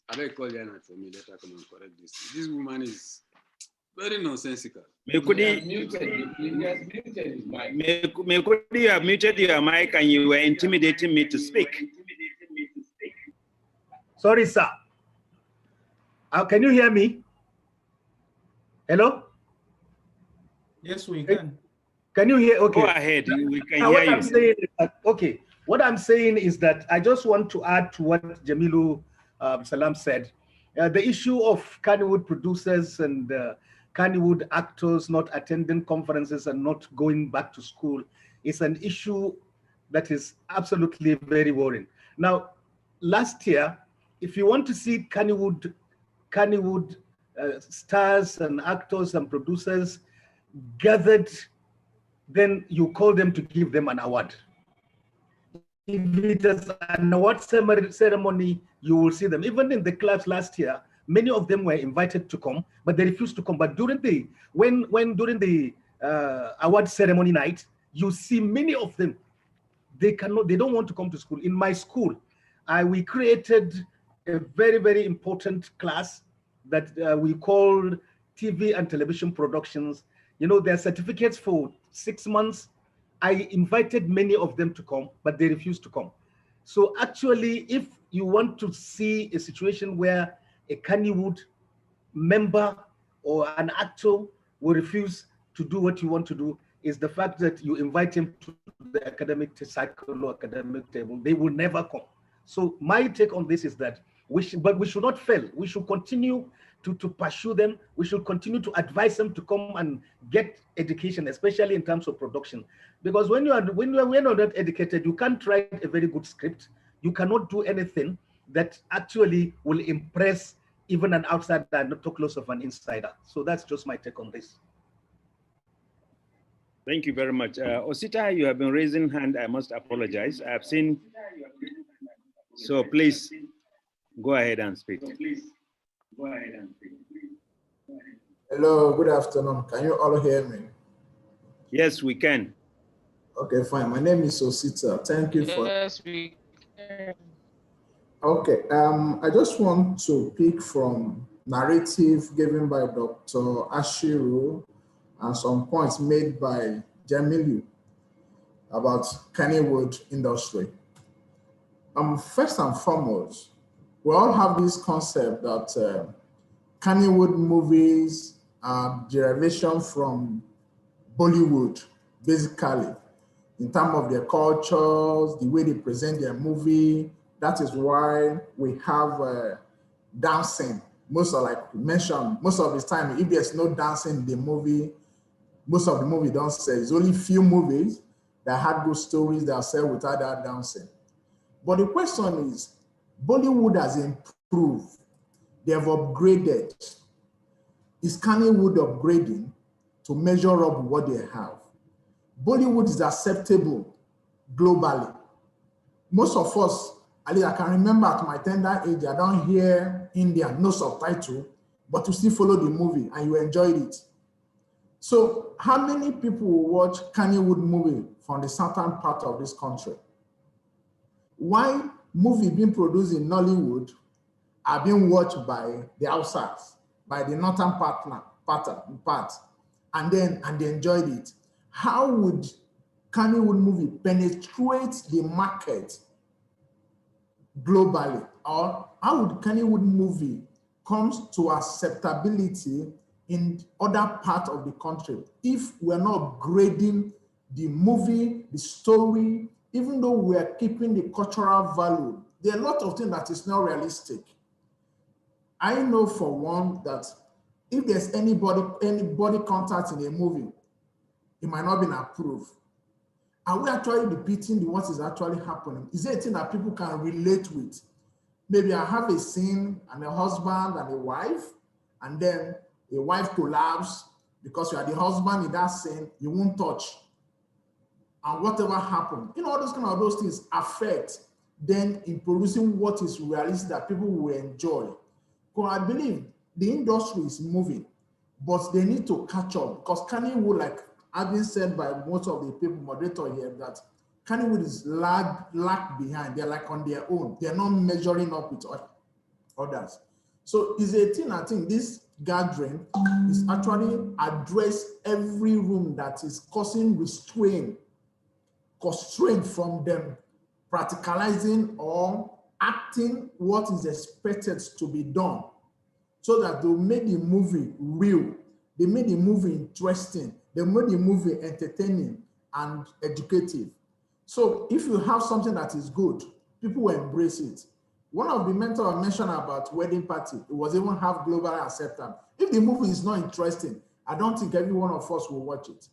I beg call Janet for me, let her come and correct this. This woman is very nonsensical. Mekudi, you have muted your mic and you were intimidating me to speak. Sorry, sir. Can you hear me? Hello? Yes, we can. Can you hear? Okay. Go ahead. We can Now, hear what you. I'm saying is that, okay. What I'm saying is that I just want to add to what Jamilu Salam said. The issue of Kannywood producers and Kannywood actors not attending conferences and not going back to school is an issue that is absolutely very worrying. Now, last year, if you want to see Kannywood stars and actors and producers gathered, then you call them to give them an award. If it is an award ceremony, you will see them. Even in the clubs last year, many of them were invited to come, but they refused to come. But during the during the award ceremony night, you see many of them. They don't want to come to school. In my school, we created a very, very important class that we called TV and television productions. You know, there are certificates for 6 months. I invited many of them to come, but they refused to come. So actually, if you want to see a situation where a Kannywood member or an actor will refuse to do what you want to do, is the fact that you invite him to the academic cycle or academic table, they will never come. So my take on this is that we should not fail. We should continue to pursue them. We should continue to advise them to come and get education, especially in terms of production. Because when you're not educated, you can't write a very good script. You cannot do anything that actually will impress even an outsider and not talk less of an insider. So that's just my take on this. Thank you very much. Osita, you have been raising hand. I must apologize. I have seen. So please go ahead and speak. Hello, good afternoon. Can you all hear me? Yes, we can. Okay, fine. My name is Osita. Thank you for. Yes, we can. Okay, I just want to pick from narrative given by Dr. Ashiru and some points made by Jamilu about Kennywood industry. First and foremost, we all have this concept that Kennywood movies are derivation from Bollywood, basically, in terms of their cultures, the way they present their movie. That is why we have dancing. Most of, like we mentioned, most of the time, if there's no dancing in the movie, most of the movie don't sell. It's only few movies that had good stories that sell without that dancing. But the question is, Bollywood has improved. They have upgraded. Is Kennywood upgrading to measure up what they have? Bollywood is acceptable globally. Most of us, at least I can remember at my tender age, I don't hear Indian, no subtitle, but you still follow the movie and you enjoyed it. So how many people will watch Kennywood movie from the southern part of this country? Why movies being produced in Nollywood are being watched by the outsiders, by the northern part, and they enjoyed it? How would Kennywood movie penetrate the market globally? Or how would Kennywood movie comes to acceptability in other parts of the country if we're not upgrading the movie, the story, even though we're keeping the cultural value? There are a lot of things that is not realistic. I know for one that if there's any body contact in a movie, it might not be approved. Are we actually depicting what is actually happening? Is it a thing that people can relate with? Maybe I have a scene and a husband and a wife, and then a wife collapses because you are the husband in that scene, you won't touch. And whatever happened, all those things affect then in producing what is realistic that people will enjoy. Because I believe the industry is moving, but they need to catch up, because Kennywood, like I've been said by most of the people, moderator here, that Kennywood is lag behind. They're like on their own. They're not measuring up with others. So it's a thing, I think this gathering is actually address every room that is causing constraint from them practicalizing or acting what is expected to be done, so that they'll make the movie real. They made the movie interesting. They made the movie entertaining and educative. So if you have something that is good, people will embrace it. One of the mentors mentioned about wedding party, it was even have global acceptance. If the movie is not interesting, I don't think every one of us will watch it.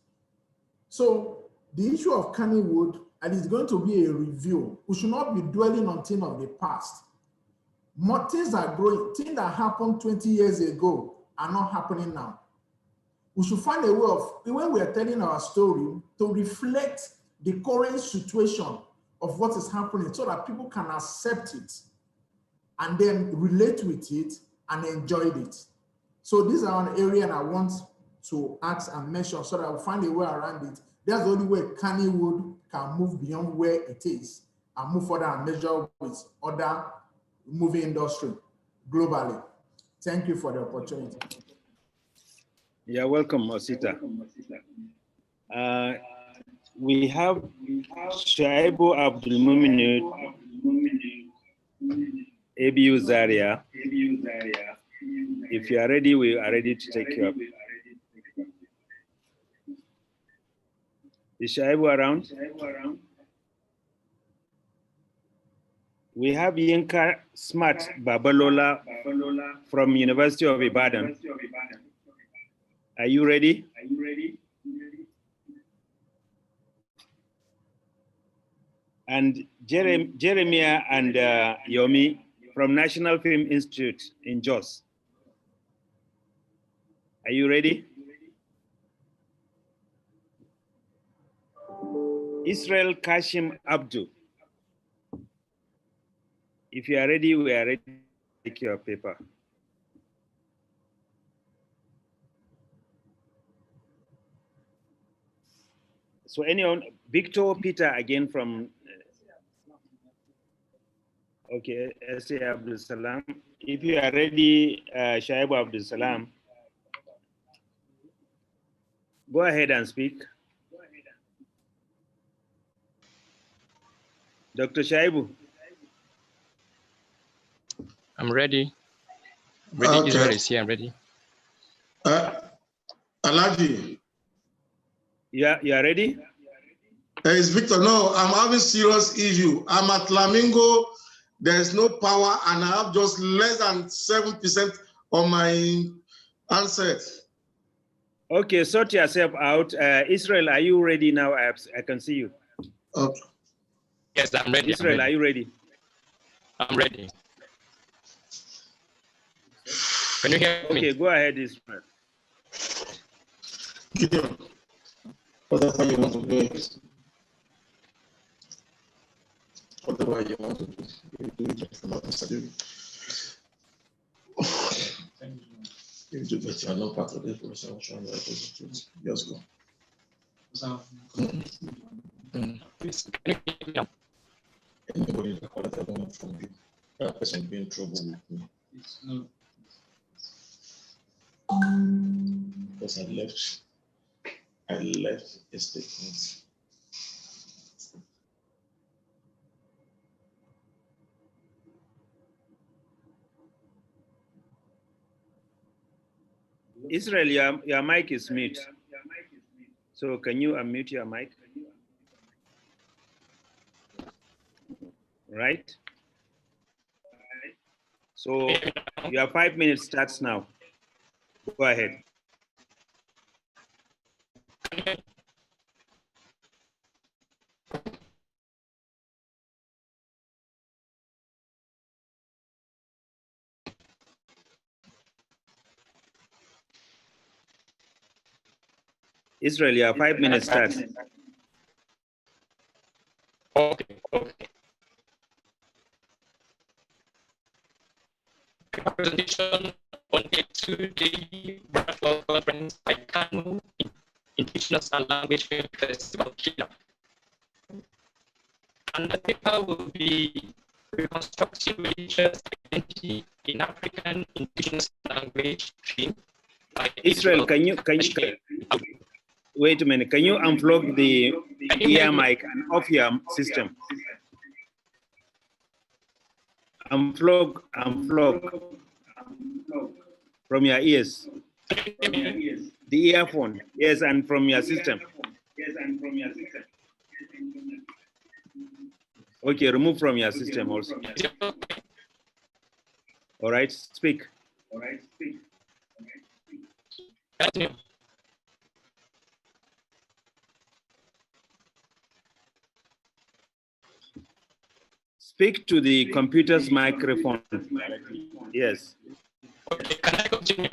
So the issue of Kennywood, and it's going to be a review. We should not be dwelling on things of the past. More things are growing. Things that happened 20 years ago are not happening now. We should find a way of, when we are telling our story, to reflect the current situation of what is happening, so that people can accept it and then relate with it and enjoy it. So these are an area I want to ask and mention, so that we'll find a way around it. That's the only way Kennywood can move beyond where it is and move further and measure with other movie industry globally. Thank you for the opportunity. You're welcome, Osita. We have Shaibu Abdulmumin, Abu Zaria. If you are ready, we are ready to take you up. Is Shaibu around? We have Yinka Smart Babalola from University of Ibadan. Are you ready? And Jeremiah and Yomi from National Film Institute in Jos. Are you ready? Israel Kashim Abdu. If you are ready, we are ready to take your paper. So anyone, Victor Peter again from, Okay, S.A. Abdul Salam. If you are ready, Shaibu Abdul Salam, go ahead and speak. Dr. Shaibu. I'm ready. Ready, Okay. Israel is here, I'm ready. Alaji. Yeah, you are ready? It's Victor. No, I'm having serious issue. I'm at Flamingo. There's no power, and I have just less than 7% on my handset. Okay, sort yourself out. Israel, are you ready now? I can see you. Okay. Yes, I'm ready. Israel, are you ready? I'm ready. Can you hear me? Okay, go ahead, Israel. Gideon, whatever you want to do, whatever you want to do, you do it. You do it. You are not part of this process. Just go. Anybody that calls from you, that person be in trouble with me. Because I left a statement. Israel, your mic is mute. So can you unmute your mic? Right? So your 5 minutes starts now. Go ahead. Israel, your 5 minutes starts. Okay. Presentation on a two-day virtual conference by Kano Indigenous and Language Festival KILAF. And the paper will be Reconstructing Religious Identity in African Indigenous Language Stream. Israel, can you wait a minute? Can you unplug the ear mic and off your system? Unplug from your ears. The earphone, yes, and from your system. Okay, remove from your system also. All right, speak. Speak to the computer's microphone. Yes. Okay, can I continue?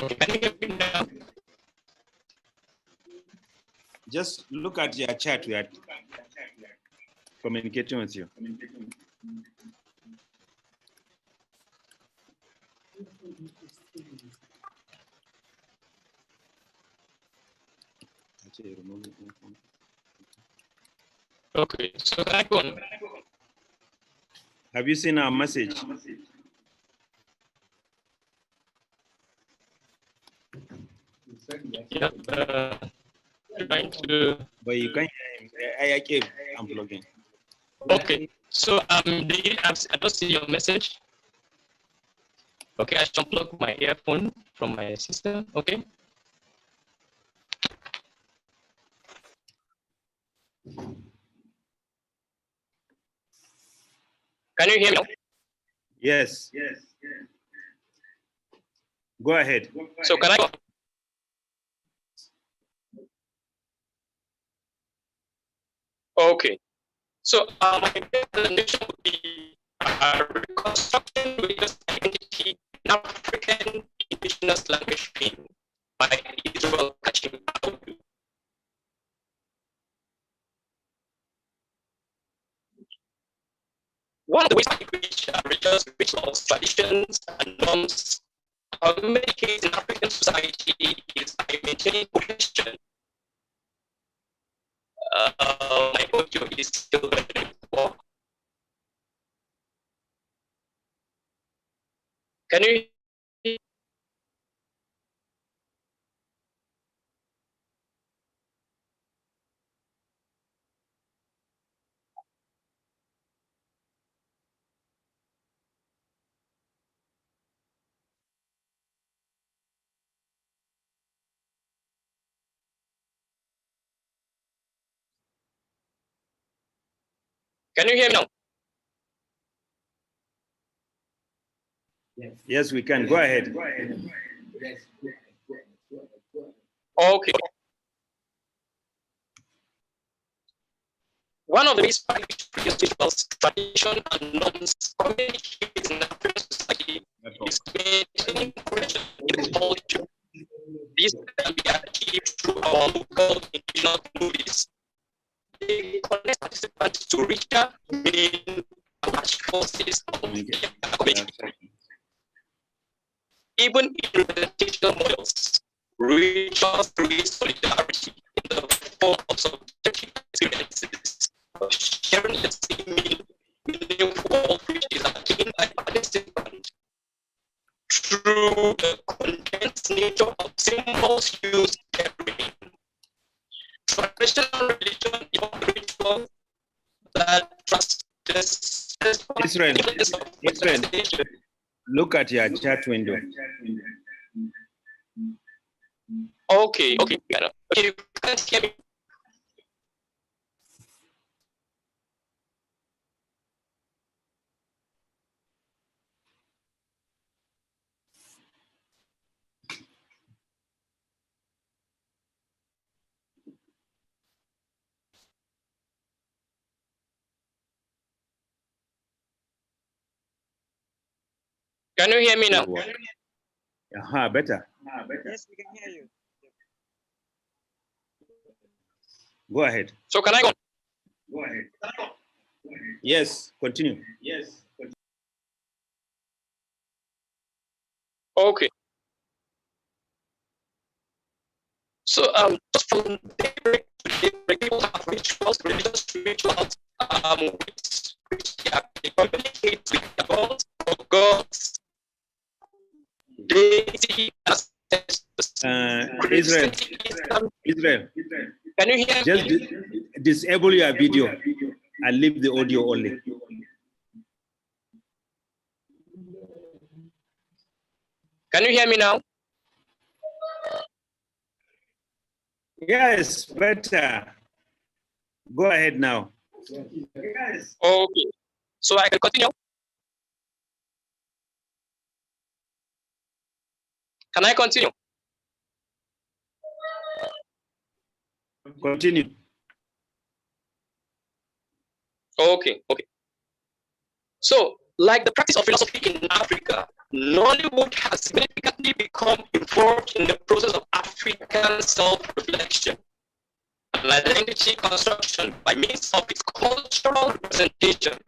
Okay, can you hear me now? Just look at your chat. We are communicating with you. Okay, so can I go on? Have you seen our message? Yeah, trying to. But you can't hear him. I keep unplugging. Okay, so I don't see your message. Okay, I should unplug my earphone from my system. Okay. Can you hear me? Yes. Go ahead. So can I go? Okay. So my presentation would be reconstructing religious identity in African Indigenous language stream by Israel Kachim. One of the ways by which religious rituals, traditions, and norms communicate in African society is by maintaining cohesion. My audio is still very poor. Can you hear? Can you hear me now? Yes, we can. Go ahead. Okay. One of the ways by which previous rituals, tradition, and norms communicate in African society is maintaining cohesion in the culture. This can be achieved through our local indigenous movies. They connect participants to richer, meaning match forces of the community. Even in representational models, rituals create solidarity in the form of subjective experiences of sharing the same meaningful which is attained by participants through the condensed nature of symbols used every day. Traditional religion is a ritual that trusts this. Israel, look at your chat window. Okay, okay, you can't hear me. Can you hear me now? Better. Yes, we can hear you. Go ahead. So can I go? Go ahead. Yes, continue. Yes. Okay. So just from daybreak to daybreak, people have rituals, religious rituals, which they communicate with the gods or gods, deity, Israel. Can you hear Just me? disable your video and leave the audio only. Can you hear me now? Yes, better. Go ahead now. Yes. Okay. So I can continue. Can I continue? Continue. Okay, okay. So, like the practice of philosophy in Africa, Nollywood has significantly become involved in the process of African self-reflection and identity construction by means of its cultural representation.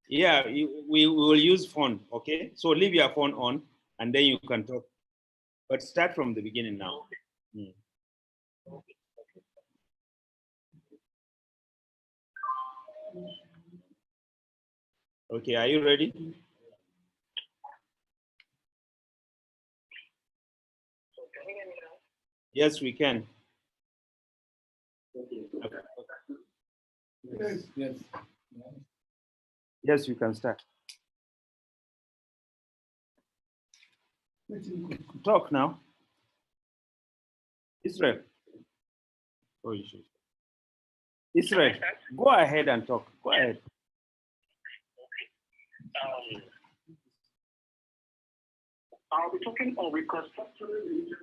Yeah, we will use phone, okay? So leave your phone on and then you can talk. But start from the beginning now. Okay, are you ready? Yes, we can. Yes, yes. Yes, you can start. Talk now. Israel. Oh, you should. Israel, go ahead and talk. Go ahead. I'll be talking on reconstructing religion.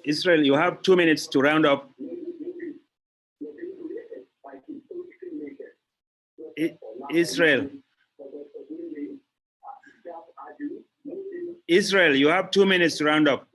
Israel, you have 2 minutes to round up. Israel. Israel, you have 2 minutes to round up.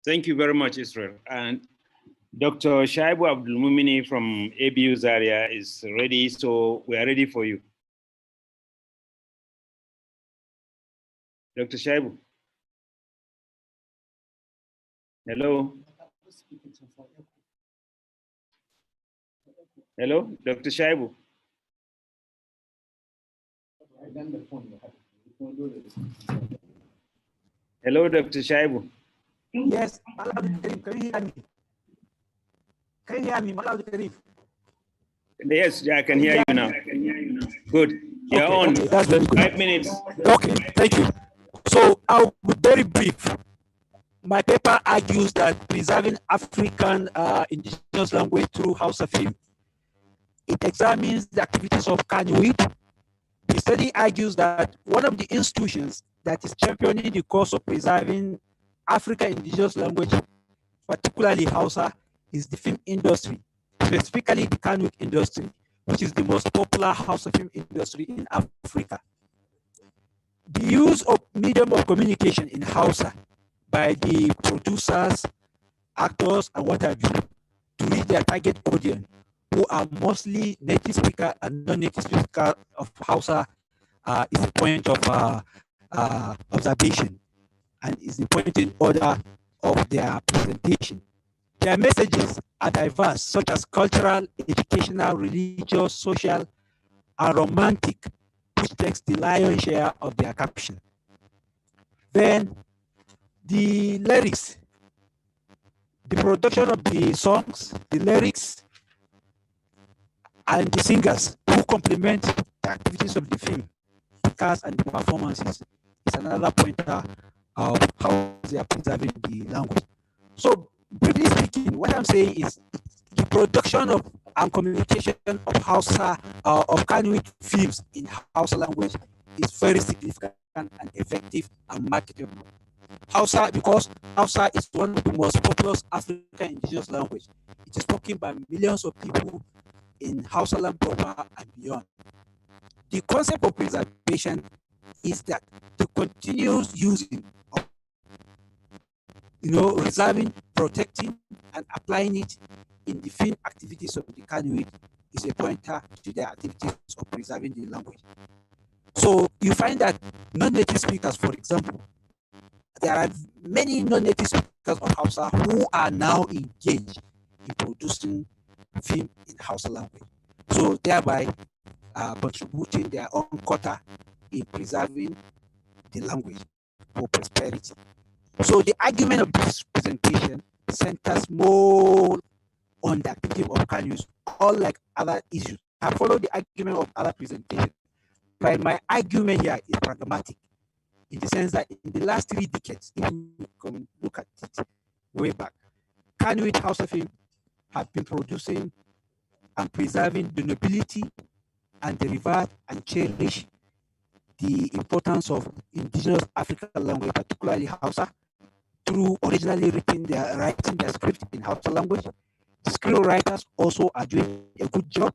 Thank you very much, Israel. And Dr. Shaibu Abdulmumini from ABU Zaria is ready, so we are ready for you. Dr. Shaibu. Hello. Hello, Dr. Shaibu. Hello, Dr. Shaibu. Yes, can you hear me? Can you hear me, Abdulkareem? Yes, I can hear you now. Good. You're on. Okay, that's very good. 5 minutes. Okay, thank you. So I'll be very brief. My paper argues that preserving African indigenous language through Hausa film. It examines the activities of Kano. The study argues that one of the institutions that is championing the cause of preserving African indigenous language, particularly Hausa, is the film industry, specifically the Kano industry, which is the most popular Hausa film industry in Africa. The use of medium of communication in Hausa by the producers, actors, and what have you to reach their target audience, who are mostly native speaker and non-native speaker of Hausa, is a point of observation and is the point in order of their presentation. Their messages are diverse, such as cultural, educational, religious, social, and romantic, which takes the lion's share of their caption. Then the lyrics, the production of the songs, the lyrics, and the singers who complement the activities of the film, cast and the performances is another pointer of how they are preserving the language. So briefly speaking, what I'm saying is the production of and communication of Hausa of Kano films in Hausa language is very significant and effective and marketable. Hausa, because Hausa is one of the most populous African indigenous language. It is spoken by millions of people in Hausa land proper and beyond. The concept of preservation is that the continuous using of, reserving, protecting, and applying it in the film activities of the Kano is a pointer to the activities of preserving the language. So you find that non-native speakers, for example, there are many non-native speakers of Hausa who are now engaged in producing film in Hausa language. So thereby contributing their own quota in preserving the language for prosperity. So the argument of this presentation centers more on the activity of Kanus, unlike other issues. I follow the argument of other presentations, but my argument here is pragmatic, in the sense that in the last 3 decades, if you can look at it way back, Kano Hausa film have been producing and preserving the nobility and the revere and cherish the importance of indigenous African language, particularly Hausa, through originally writing their script in Hausa language. The script writers also are doing a good job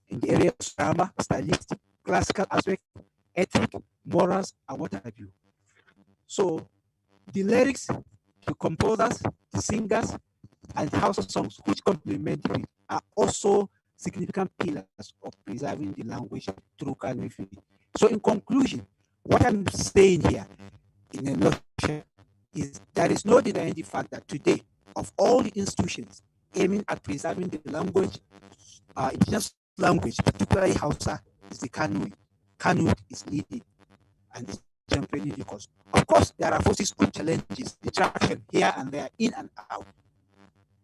in the area of grammar, stylistic, classical aspect, ethic, morals, and what have you. So the lyrics, the composers, the singers, and the Hausa songs which complement it are also significant pillars of preserving the language through Kano film. So in conclusion, what I'm saying here in a nutshell is there is no denying the fact that today, of all the institutions aiming at preserving the language, indigenous language, particularly Hausa, is the Kano. Kano is leading and is championing the cause. Of course, there are forces and challenges, distraction here and there, in and out.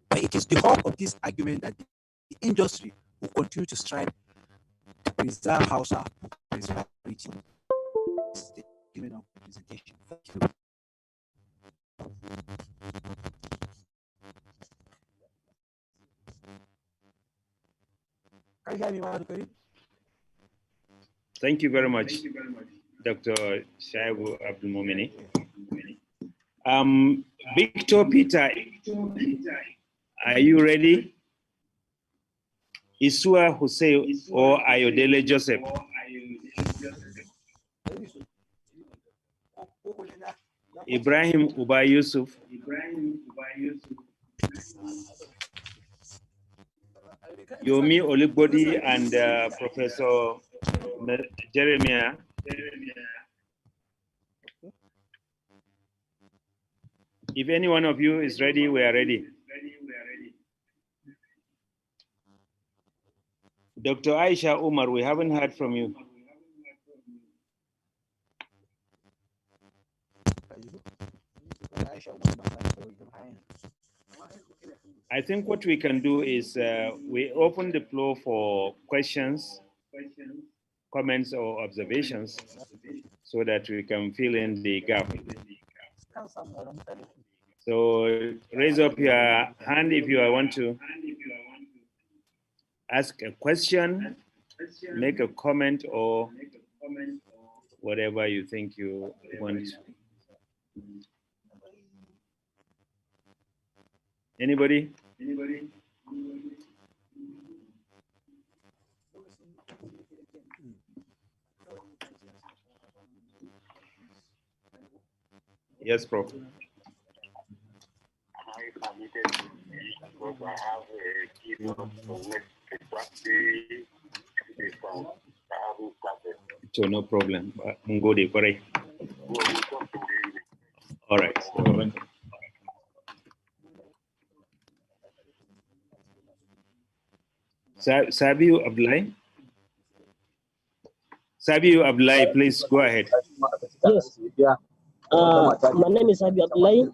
But it is the hope of this argument that the industry will continue to strive to preserve Hausa prosperity. This is the beginning of the presentation. Thank you. Can you hear me, Abdulkareem? Thank you very much, Dr. Shaibu Abdulmumini. Victor Peter, are you ready? Isua Hussein or Ayodele Joseph? Ibrahim Uba Yusuf. Yomi Oligbodi and Professor Jeremiah. If any one of you is ready, we are ready. Dr. Aisha Umar, we haven't heard from you. I think what we can do is we open the floor for questions, comments, or observations so that we can fill in the gap. So raise up your hand if you want to ask a question, make a comment, or whatever you think you want. Anybody? Yes, Prof. So no problem. All right. Sabiu Abdullahi? Sabiu Abdullahi, please go ahead. Yes. My name is Sabiu Abdullahi,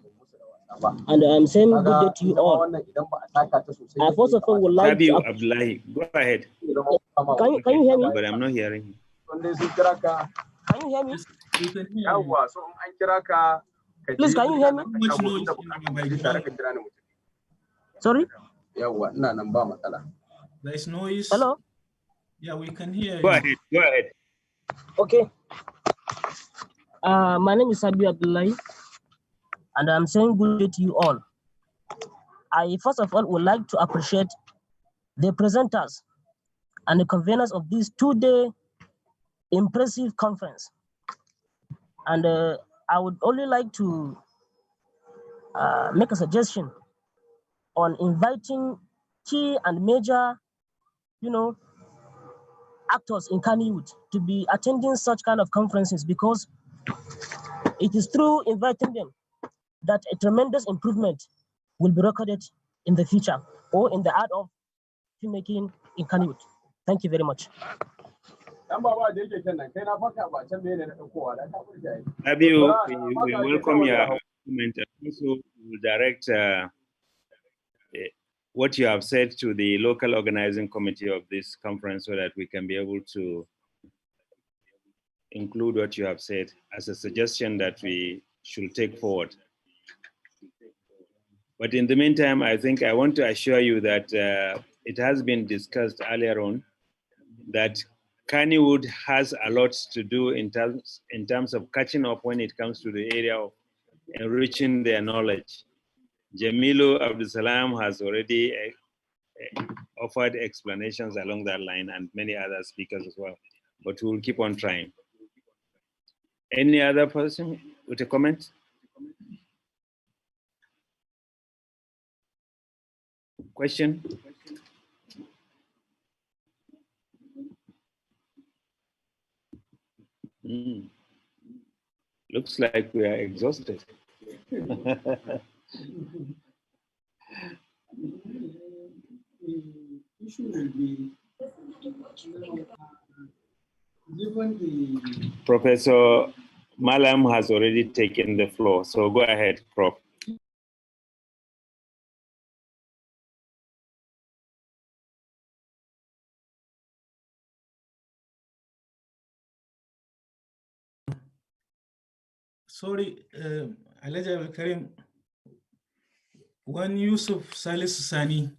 and I'm saying good day to you all. I first of all would like Sabiu Abdullahi, go ahead. Can you hear me? But I'm not hearing you. Can you hear me? Please, can you hear me? Sorry? There is noise. Hello? Yeah, we can hear you. Go ahead, go ahead. Okay. My name is Sabiu Abdullahi, and I'm saying good day to you all. I first of all would like to appreciate the presenters and the conveners of this two-day impressive conference. And I would only like to make a suggestion on inviting key and major, actors in Kannywood to be attending such kind of conferences, because it is through inviting them that a tremendous improvement will be recorded in the future or in the art of filmmaking in Kannywood. Thank you very much. Abiu, we welcome your comment. Also, we will direct what you have said to the local organizing committee of this conference so that we can be able to include what you have said as a suggestion that we should take forward. But in the meantime, I think I want to assure you that it has been discussed earlier on that Kannywood has a lot to do in terms of catching up when it comes to the area of enriching their knowledge. Jamilu Abdulsalam has already offered explanations along that line, and many other speakers as well, but we'll keep on trying. Any other person with a comment? Question? Looks like we are exhausted. Professor Malam has already taken the floor, so go ahead, Prof. Sorry, Alhaji Abdulkareem, when Yusuf Salisu Sani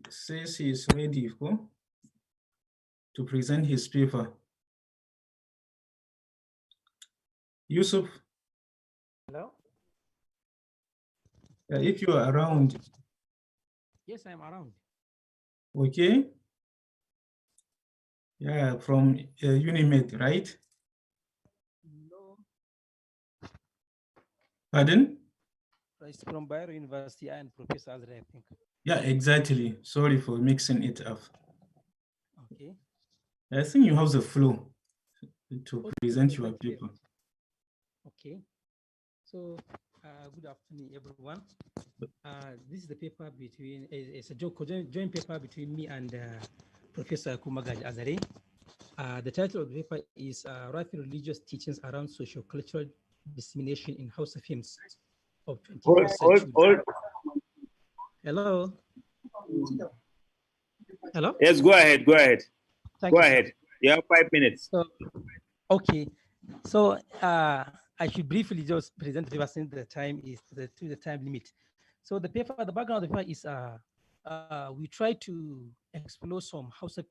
says he is ready to present his paper. Yusuf? Hello? If you are around. Yes, I'm around. Okay. Yeah, from Unimed, right? No. Pardon? It's from Bayer University and Professor Azare, I think. Yeah, exactly. Sorry for mixing it up. Okay. I think you have the flow to Okay, present your thank you. paper. Okay. So, good afternoon, everyone. This is the paper between, it's a joint paper between me and Professor Yakubu Azare. The title of the paper is Writing Religious Teachings Around Socio-Cultural Dissemination in Hausa Films of 21st Century. Hello? Hello? Yes, go ahead, go ahead. Thank Go you, sir. ahead. You have 5 minutes. So, okay. So I should briefly just present the paper since the time is to the time limit. So the paper, the background of the paper is we try to explore some Hausa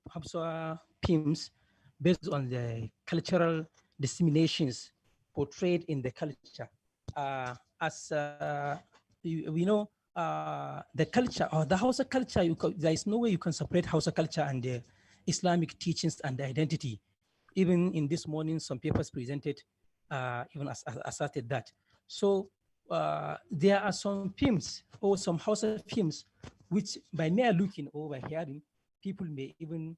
themes based on the cultural disseminations portrayed in the culture. As we know, the culture or the Hausa culture, there is no way you can separate Hausa culture and the Islamic teachings and the identity. Even in this morning, some papers presented even asserted that. So there are some films or some Hausa films which by mere looking or by hearing, people may even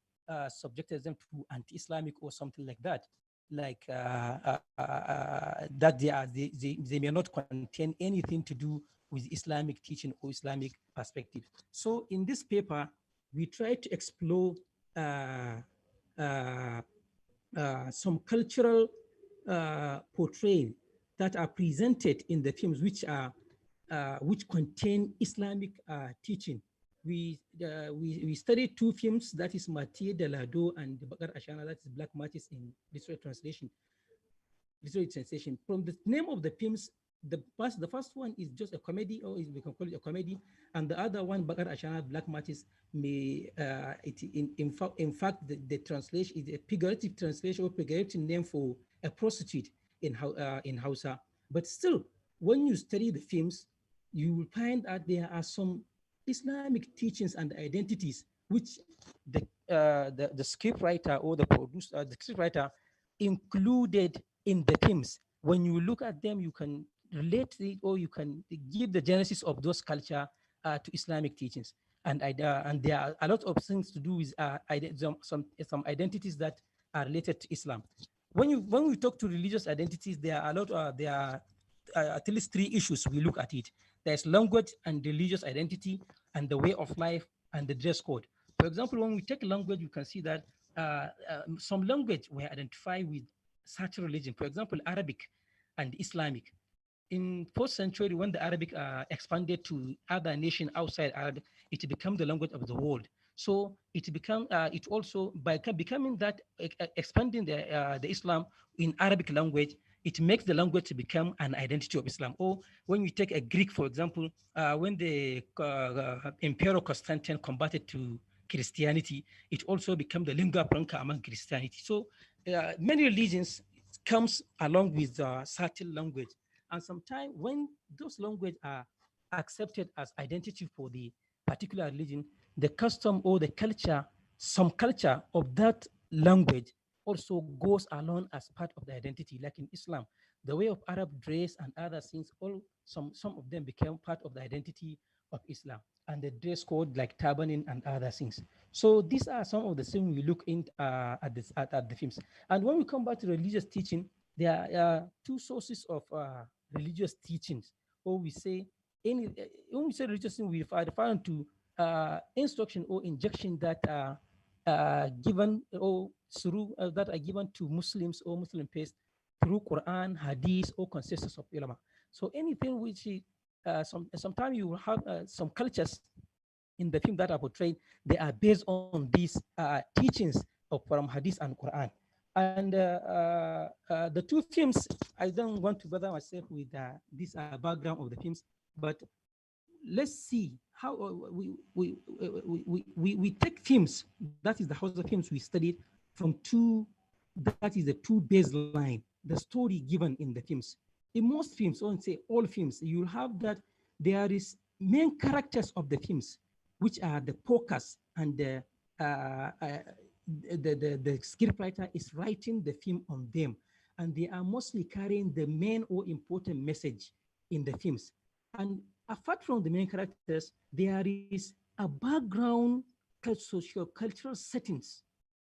subject them to anti-Islamic or something like that. Like that they may not contain anything to do with Islamic teaching or Islamic perspective. So in this paper, we try to explore some cultural portrayal that are presented in the films which contain Islamic teaching. We studied two films, that is Matiye de Lado and Bakar Ashana, that is Black Martyrs in literary translation. Literary translation. From the name of the films, the first one is just a comedy, or we can call it a comedy, and the other one, Bakar Ashana, Black Martyrs, may in fact the translation is a pejorative translation or pejorative name for a prostitute in Hausa. But still, when you study the films, you will find that there are some Islamic teachings and identities which the script writer or the producer, the script writer included in the films. When you look at them, you can relate it or you can give the genesis of those culture to Islamic teachings. And there are a lot of things to do with some identities that are related to Islam. When we talk to religious identities, there are at least three issues we look at it. There's language and religious identity, and the way of life, and the dress code. For example, when we take language, you can see that some language were identified with certain religion. For example, Arabic and Islamic. In 4th century, when the Arabic expanded to other nations outside Arabic, it became the language of the world. So it became it also by becoming that expanding the Islam in Arabic language, it makes the language to become an identity of Islam. Or when you take a Greek, for example, when the Emperor Constantine converted to Christianity, it also became the lingua franca among Christianity. So many religions comes along with certain language. And sometimes when those languages are accepted as identity for the particular religion, the custom or the culture, some culture of that language also goes along as part of the identity. Like in Islam, the way of Arab dress and other things, some of them became part of the identity of Islam, and the dress code like turbaning and other things. So these are some of the things we look in at the films. And when we come back to religious teaching, there are two sources of religious teachings, or we say when we say religious thing, we refer to instruction or injection that are given or through that are given to Muslims or Muslim faith through Quran, Hadith, or consensus of ulama. So anything which sometimes you will have some cultures in the film that are portrayed, they are based on these teachings from Hadith and Quran. And the two films, I don't want to bother myself with this background of the films, but let's see how we take films, that is the Hausa films we studied from two, that is the two baseline, the story given in the films. In most films, or say all films, you have that there is main characters of the films, which are the focus, and the scriptwriter is writing the film on them, and they are mostly carrying the main or important message in the films. And apart from the main characters, there is a background socio-cultural settings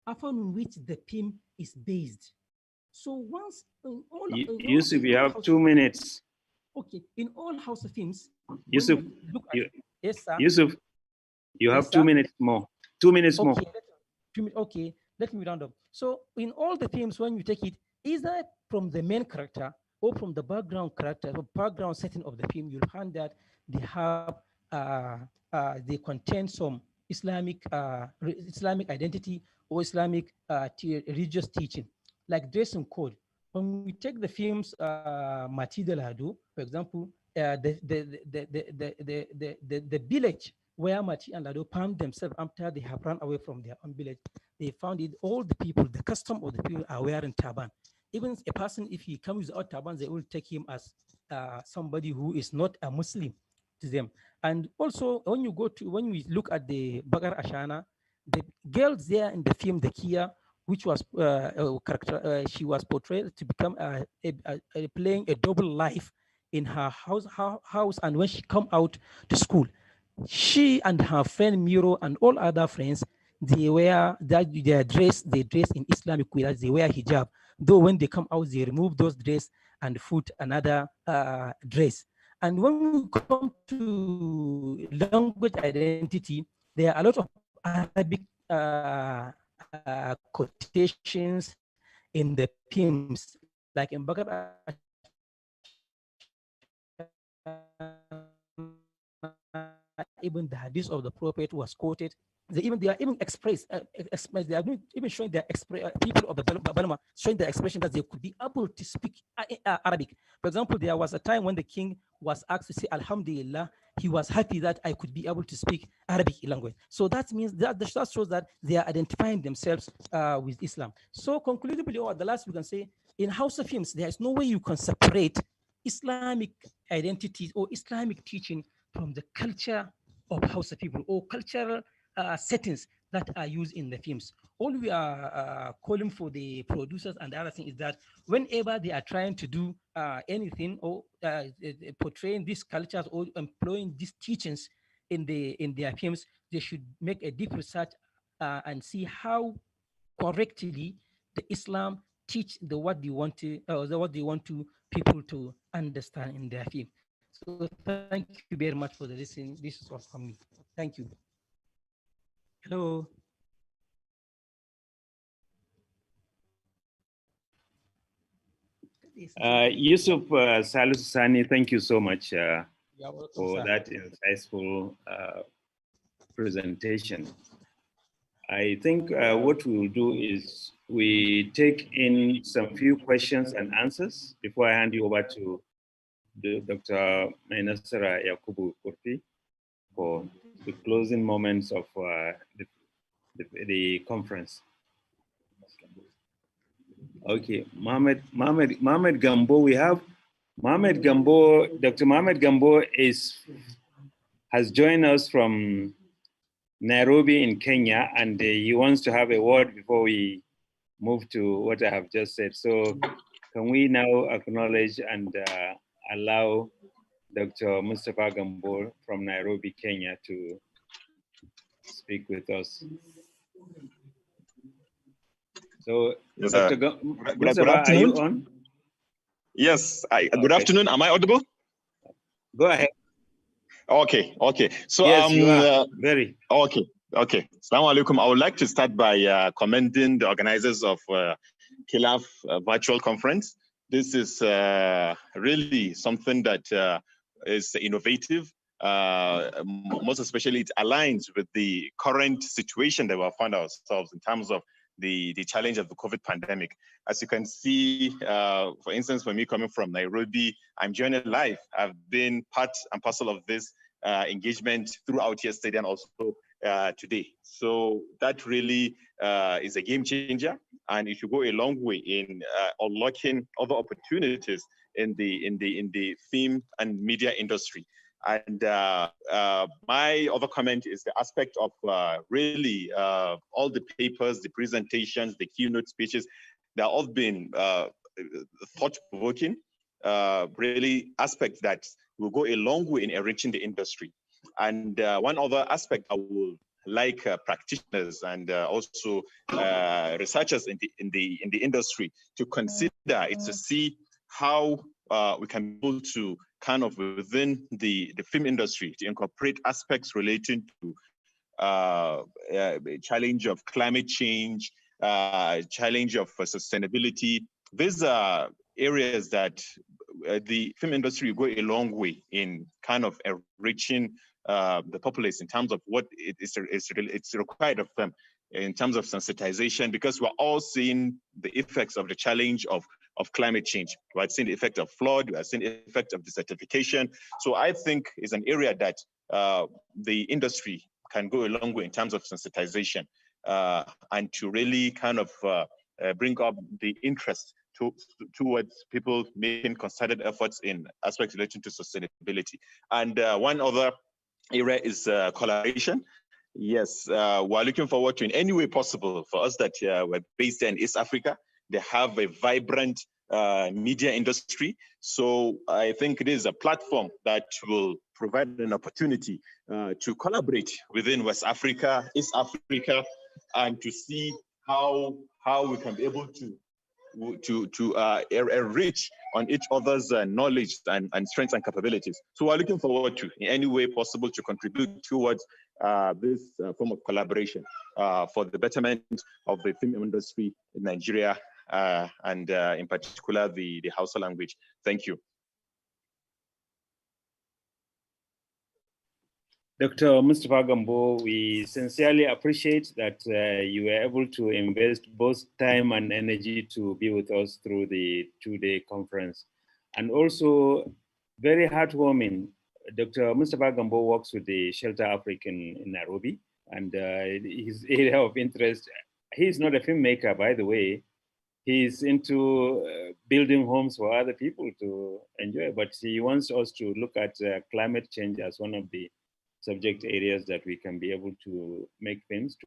upon which the film is based. So once Yusuf, you have 2 minutes. Okay, in all House of Films, Yusuf, yes, sir. Yusuf, you Yes, have sir. 2 minutes more. 2 minutes more. Okay, let me round up. So in all the films, when you take it, either from the main character or from the background character, or background setting of the film, you'll find that they have they contain some Islamic Islamic identity or Islamic religious teaching, like dressing code. When we take the films Mati de Lado, for example, the village where Mati and Lado found themselves after they have run away from their own village, they found it, all the people, the custom of the people are wearing turban. Even a person, if he comes without turban, they will take him as somebody who is not a Muslim to them. And also, when we look at the Bagar Ashana, the girls there in the film, the Kia, which was she was portrayed to become playing a double life in her house, and when she come out to school, she and her friend Miro and all other friends, they wear that they dress in Islamic way, they wear hijab. Though when they come out, they remove those dress and put another dress. And when we come to language identity, there are a lot of Arabic quotations in the films, like in Bakar even the hadith of the prophet was quoted. They are even expressed. They are even showing their people of the Balma showing their expression that they could be able to speak Arabic. For example, there was a time when the king was asked to say Alhamdulillah. He was happy that I could be able to speak Arabic language. So that means that shows that they are identifying themselves with Islam. So conclusively, or the last we can say, in House of Films, there is no way you can separate Islamic identities or Islamic teaching from the culture of Hausa people or cultural settings that are used in the films. All we are calling for the producers and the other thing is that whenever they are trying to do anything or portraying these cultures or employing these teachings in their films, they should make a deep research and see how correctly the Islam teach what they want to people to understand in their film. So thank you very much for the listening. This is all from me. Thank you. Hello. Yusuf Salusani, thank you so much welcome, for sir. that insightful presentation. I think what we will do is we take in some few questions and answers before I hand you over to Dr. Mainasara Yakubu Kurfi for the closing moments of the conference. Okay, Mohamed Gambo, we have Mohamed Gambo. Dr. Mohamed Gambo has joined us from Nairobi in Kenya, and he wants to have a word before we move to what I have just said. So can we now acknowledge and allow Dr. Mustafa Gambo from Nairobi, Kenya to speak with us. So, yes, Dr. Mustafa, are you on? Yes, good afternoon. Am I audible? Go ahead. Okay. So, yes, you are. Very. Okay. Assalamu alaikum. I would like to start by commending the organizers of KILAF virtual conference. This is really something that is innovative. Most especially, it aligns with the current situation that we found ourselves in terms of the challenge of the COVID pandemic. As you can see, for instance, for me coming from Nairobi, I'm joining live. I've been part and parcel of this engagement throughout yesterday and also today. So that really is a game changer, and it should go a long way in unlocking other opportunities in the film and media industry. And my other comment is the aspect of really all the papers, the presentations, the keynote speeches, they're all been thought-provoking, really aspects that will go a long way in enriching the industry. And one other aspect I would like practitioners and also researchers in the industry to consider is to see how we can be able to kind of within the film industry to incorporate aspects relating to challenge of climate change, challenge of sustainability. These are areas that the film industry will go a long way in kind of enriching the populace in terms of what it's required of them in terms of sensitization, because we're all seeing the effects of the challenge of climate change. We're seeing the effect of flood, we're seeing the effect of desertification. So I think it's an area that the industry can go a long way in terms of sensitization and to really kind of bring up the interest towards people making concerted efforts in aspects relating to sustainability. And one other area is collaboration. Yes, we're looking forward to in any way possible for us that we're based in East Africa. They have a vibrant media industry. So I think it is a platform that will provide an opportunity to collaborate within West Africa, East Africa, and to see how we can be able to enrich on each other's knowledge and strengths and capabilities. So we're looking forward to, in any way possible, to contribute towards this form of collaboration for the betterment of the film industry in Nigeria and in particular the Hausa language. Thank you. Dr. Mustafa Gambo, we sincerely appreciate that you were able to invest both time and energy to be with us through the two-day conference. And also, very heartwarming, Dr. Mustafa Gambo works with the Shelter African in Nairobi, and his area of interest, he's not a filmmaker, by the way. He's into building homes for other people to enjoy, but he wants us to look at climate change as one of the subject areas that we can be able to make films to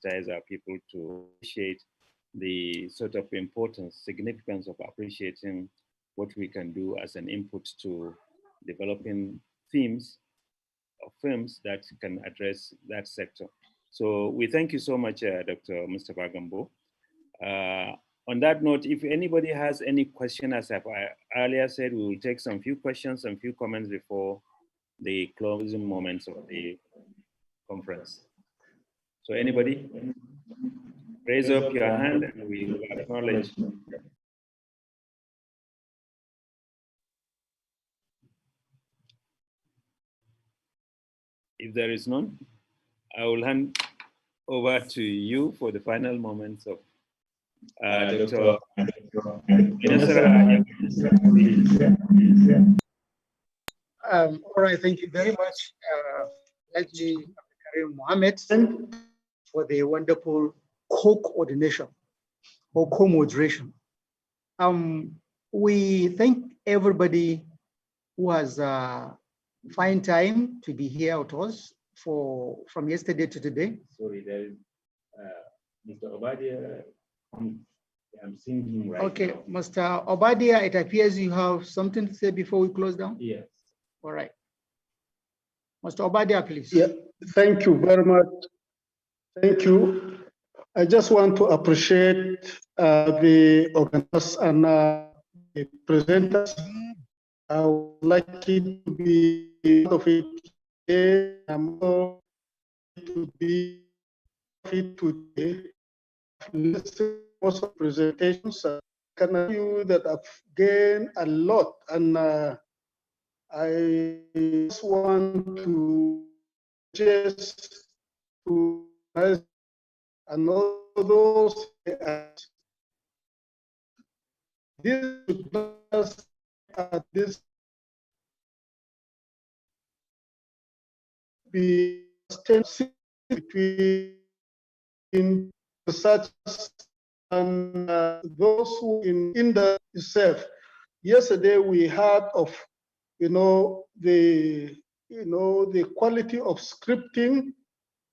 sensitize our people to appreciate the sort of importance, significance of appreciating what we can do as an input to developing themes of films that can address that sector. So we thank you so much, Dr. Mustafa Gambo. On that note, if anybody has any question, as I earlier said, we will take some few questions and few comments before the closing moments of the conference. So anybody, raise up your hand and we will acknowledge. If there is none, I will hand over to you for the final moments of Dr. All right, thank you very much, Haji Abdulkareem Mohammed, for the wonderful co-coordination or co-moderation. We thank everybody who has find time to be here with us from yesterday to today. Sorry, there is Mr. Obadia. I'm seeing him right Okay, now. Mr. Obadia, it appears you have something to say before we close down? Yes. All right. Mr. Obadia, please. Yeah, thank you very much. Thank you. I just want to appreciate the organizers and the presenters. I would like to be part of it today. I'm going to be part of it today. Most of presentations, I can tell you that I've gained a lot, and I just want to just to and all those this be between researchers and those who in the itself. Yesterday we heard of the quality of scripting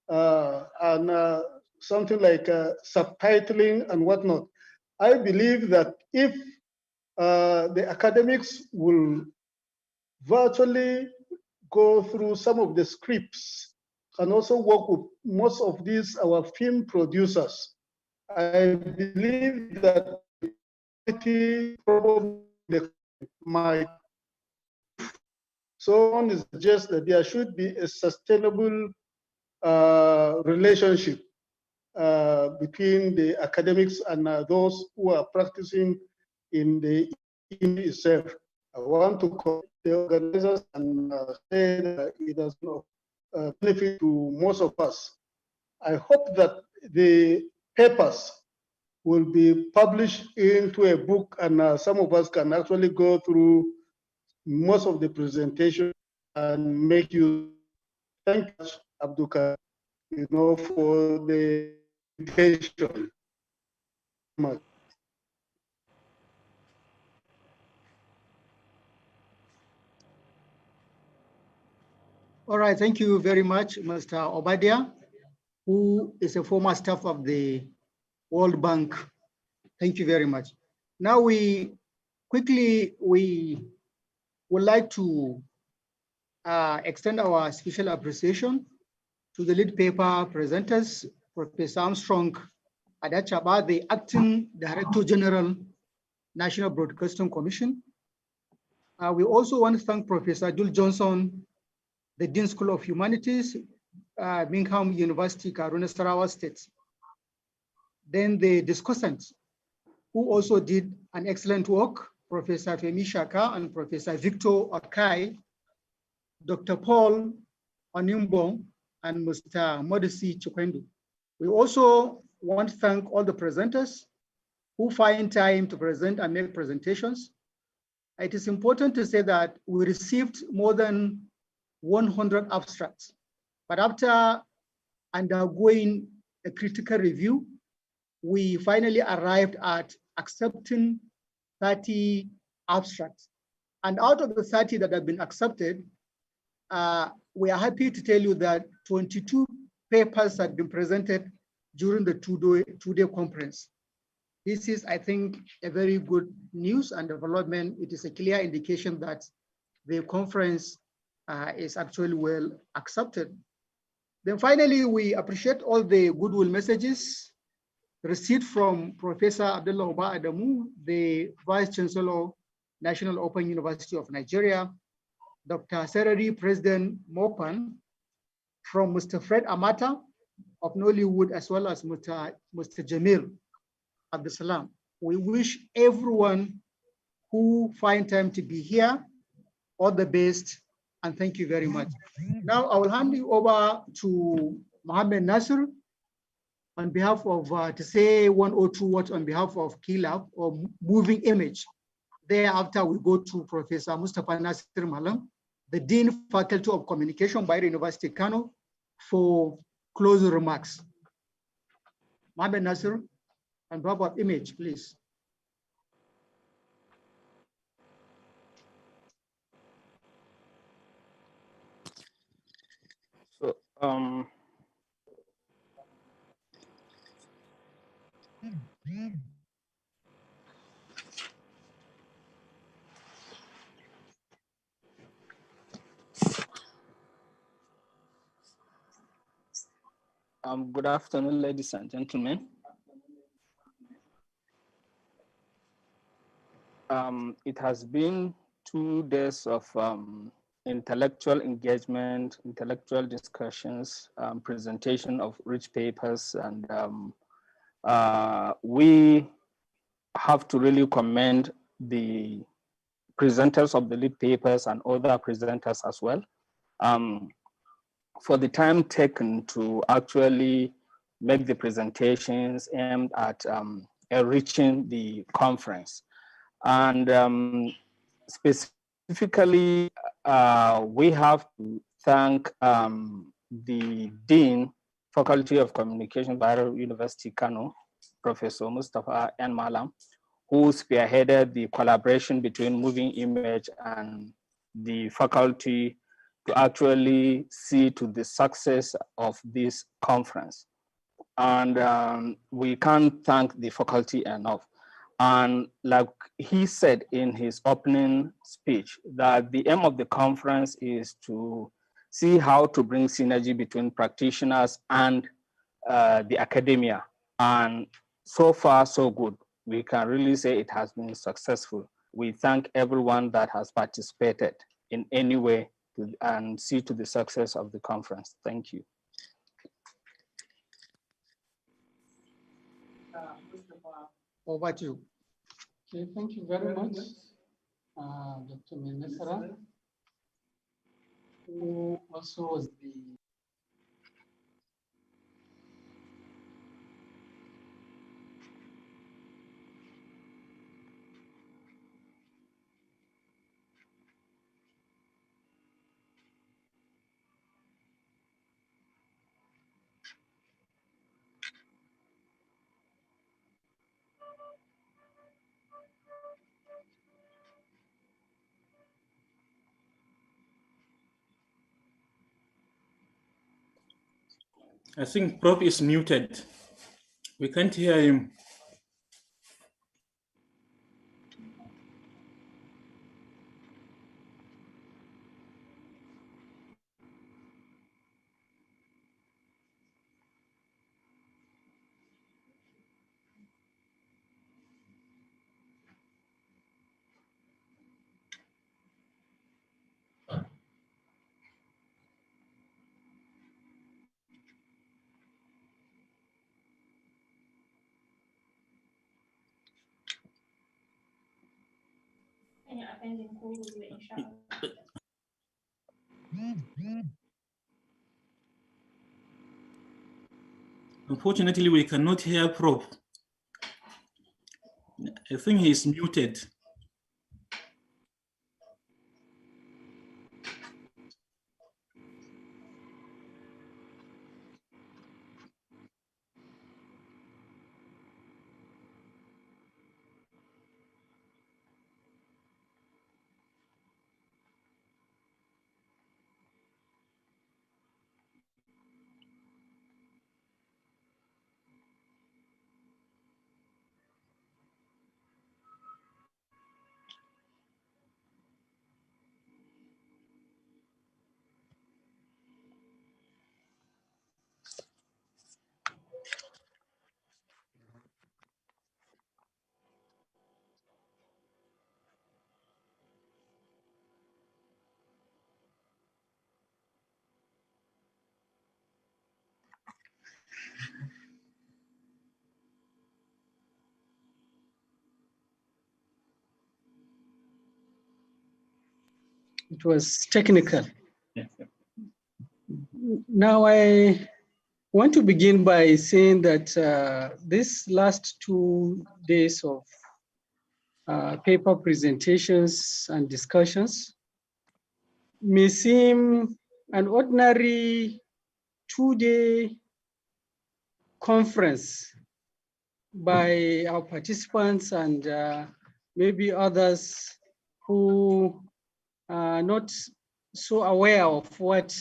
and something like subtitling and whatnot. I believe that if the academics will virtually go through some of the scripts and also work with most of these our film producers. I believe that probably might. So one is just that there should be a sustainable relationship between the academics and those who are practicing in the industry itself. I want to call the organizers and say that it does not benefit to most of us. I hope that the papers will be published into a book, and some of us can actually go through most of the presentation and make you. Thank you, Abdulkareem, for the invitation. All right, thank you very much, Mr. Obadia, who is a former staff of the World Bank. Thank you very much. Now we would like to extend our special appreciation to the lead paper presenters, Professor Armstrong Adachaba, the Acting Director General, National Broadcasting Commission. We also want to thank Professor Jules Johnson, the Dean School of Humanities, Bingham University, Karuna Sarawa State. Then the discussants, who also did an excellent work, Professor Femi Shaka and Professor Victor Akai, Dr. Paul Onimbo, and Mr. Modesi Chukwendo. We also want to thank all the presenters who find time to present and make presentations. It is important to say that we received more than 100 abstracts, but after undergoing a critical review, we finally arrived at accepting 30 abstracts. And out of the 30 that have been accepted, we are happy to tell you that 22 papers had been presented during the two-day conference. This is, I think, a very good news and development. It is a clear indication that the conference is actually well accepted. Then finally, we appreciate all the goodwill messages received from Professor Abdullah Oba Adamu, the Vice Chancellor, National Open University of Nigeria, Dr. Sereri, President Mopan, from Mr. Fred Amata of Nollywood, as well as Mr. Jamil Abdusalam. We wish everyone who find time to be here all the best, and thank you very much. Now I will hand you over to Mohammed Nasir on behalf of, to say 1 or 2 words on behalf of KILAF or Moving Image. Thereafter, we go to Professor Mustafa Nasir Malam, the Dean Faculty of Communication, Bayero University, Kano, for closing remarks. Mohammed Nasir, on behalf of Image, please. So, good afternoon, ladies and gentlemen. It has been 2 days of intellectual engagement, intellectual discussions, presentation of rich papers, and we have to really commend the presenters of the lead papers and other presenters as well for the time taken to actually make the presentations aimed at enriching the conference. And specifically, we have to thank the Dean, Faculty of Communication, Bayero University, Kano, Professor Mustafa N. Malam, who spearheaded the collaboration between Moving Image and the faculty to actually see to the success of this conference. And we can't thank the faculty enough. And like he said in his opening speech, that the aim of the conference is to see how to bring synergy between practitioners and the academia. And so far, so good. We can really say it has been successful. We thank everyone that has participated in any way and see to the success of the conference. Thank you. Over to you. Okay, thank you very much, Dr. Menesara, who also was the I think Prof is muted. We can't hear him. Unfortunately, we cannot hear Prof. I think he is muted. it was technical. Now I want to begin by saying that this last 2 days of paper presentations and discussions may seem an ordinary 2-day conference by our participants and maybe others who are not so aware of what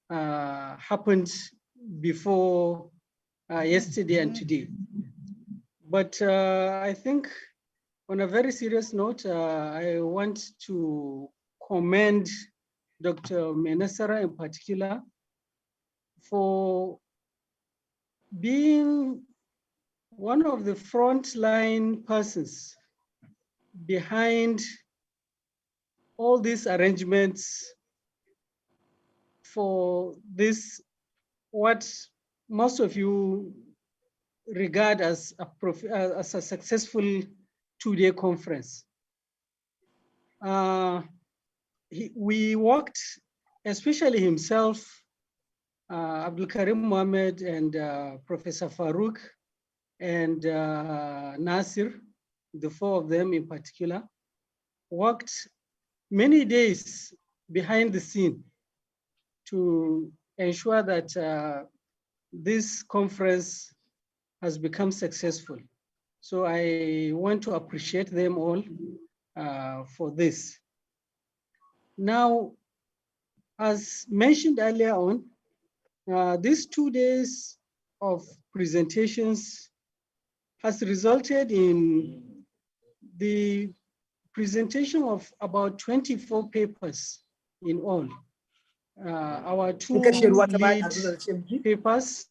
happened before yesterday and today. But I think on a very serious note, I want to commend Dr. Menesara in particular for being one of the frontline persons behind all these arrangements for this, what most of you regard as a successful 2-day conference. We worked, especially himself, Abdulkareem Mohammed and Professor Farouk and Nasir, the 4 of them in particular, worked many days behind the scene to ensure that this conference has become successful. So I want to appreciate them all for this. Now, as mentioned earlier on, these 2 days of presentations has resulted in the presentation of about 24 papers in all. Our two lead papers.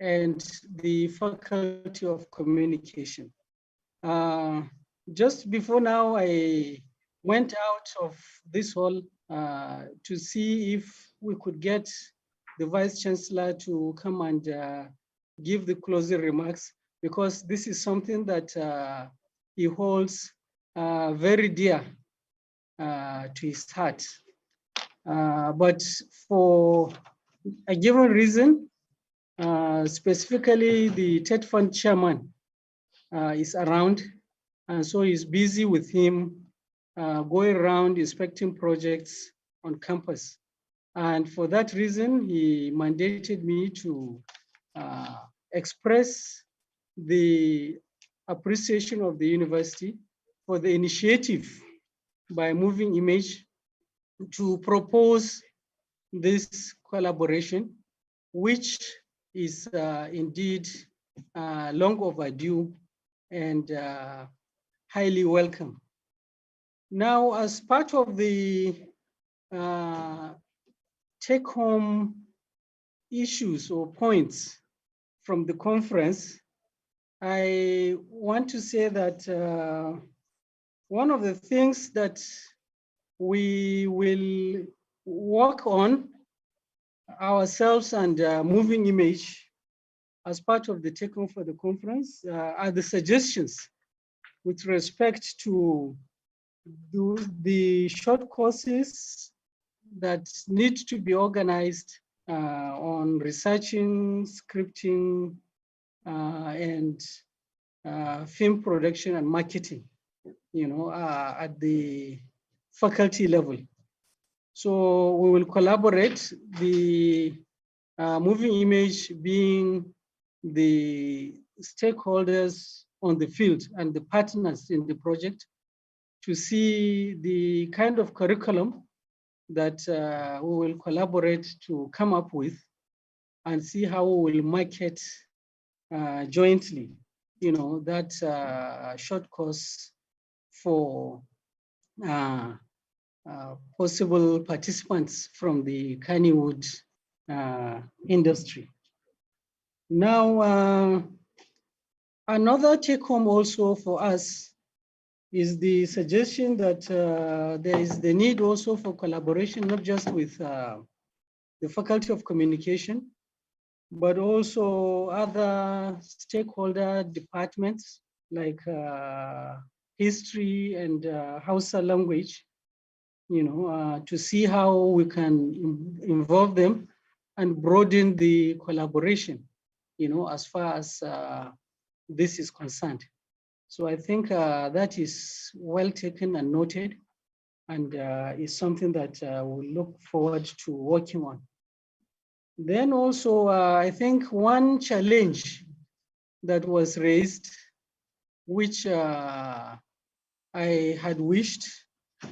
And the Faculty of Communication. Just before now, I went out of this hall to see if we could get the Vice Chancellor to come and give the closing remarks, because this is something that he holds very dear to his heart. But for a given reason, specifically the TED Fund chairman is around, and so he's busy with him going around inspecting projects on campus. And for that reason, he mandated me to express the appreciation of the university for the initiative by Moving Image to propose this collaboration, which is indeed long overdue and highly welcome. Now, as part of the take-home issues or points from the conference, I want to say that one of the things that we will work on ourselves and Moving Image as part of the take-home for the conference are the suggestions with respect to the short courses that need to be organized on researching, scripting, and film production and marketing, at the faculty level. So we will collaborate, the Moving Image being the stakeholders on the field and the partners in the project, to see the kind of curriculum that we will collaborate to come up with, and see how we will market jointly, that short course for possible participants from the Kannywood industry. Now, another take home also for us is the suggestion that there is the need also for collaboration, not just with the Faculty of Communication, but also other stakeholder departments like history and Hausa language, to see how we can involve them and broaden the collaboration, as far as this is concerned. So I think that is well taken and noted, and is something that we'll look forward to working on. Then also, I think one challenge that was raised, which I had wished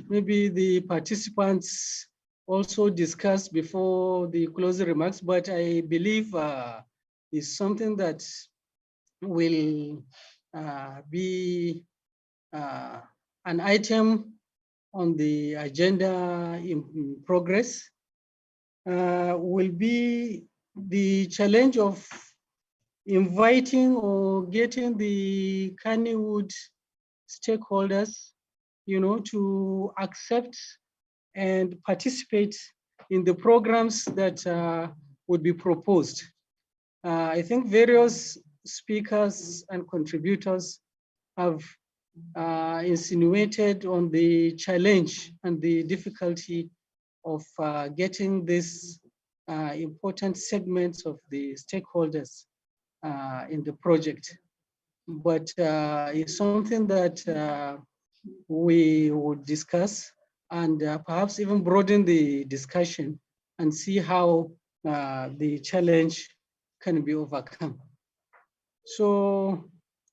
maybe the participants also discussed before the closing remarks, but I believe is something that will be an item on the agenda in progress, will be the challenge of inviting or getting the Kannywood stakeholders, to accept and participate in the programs that would be proposed. I think various speakers and contributors have insinuated on the challenge and the difficulty of getting this important segments of the stakeholders in the project. But it's something that we would discuss and perhaps even broaden the discussion and see how the challenge can be overcome. So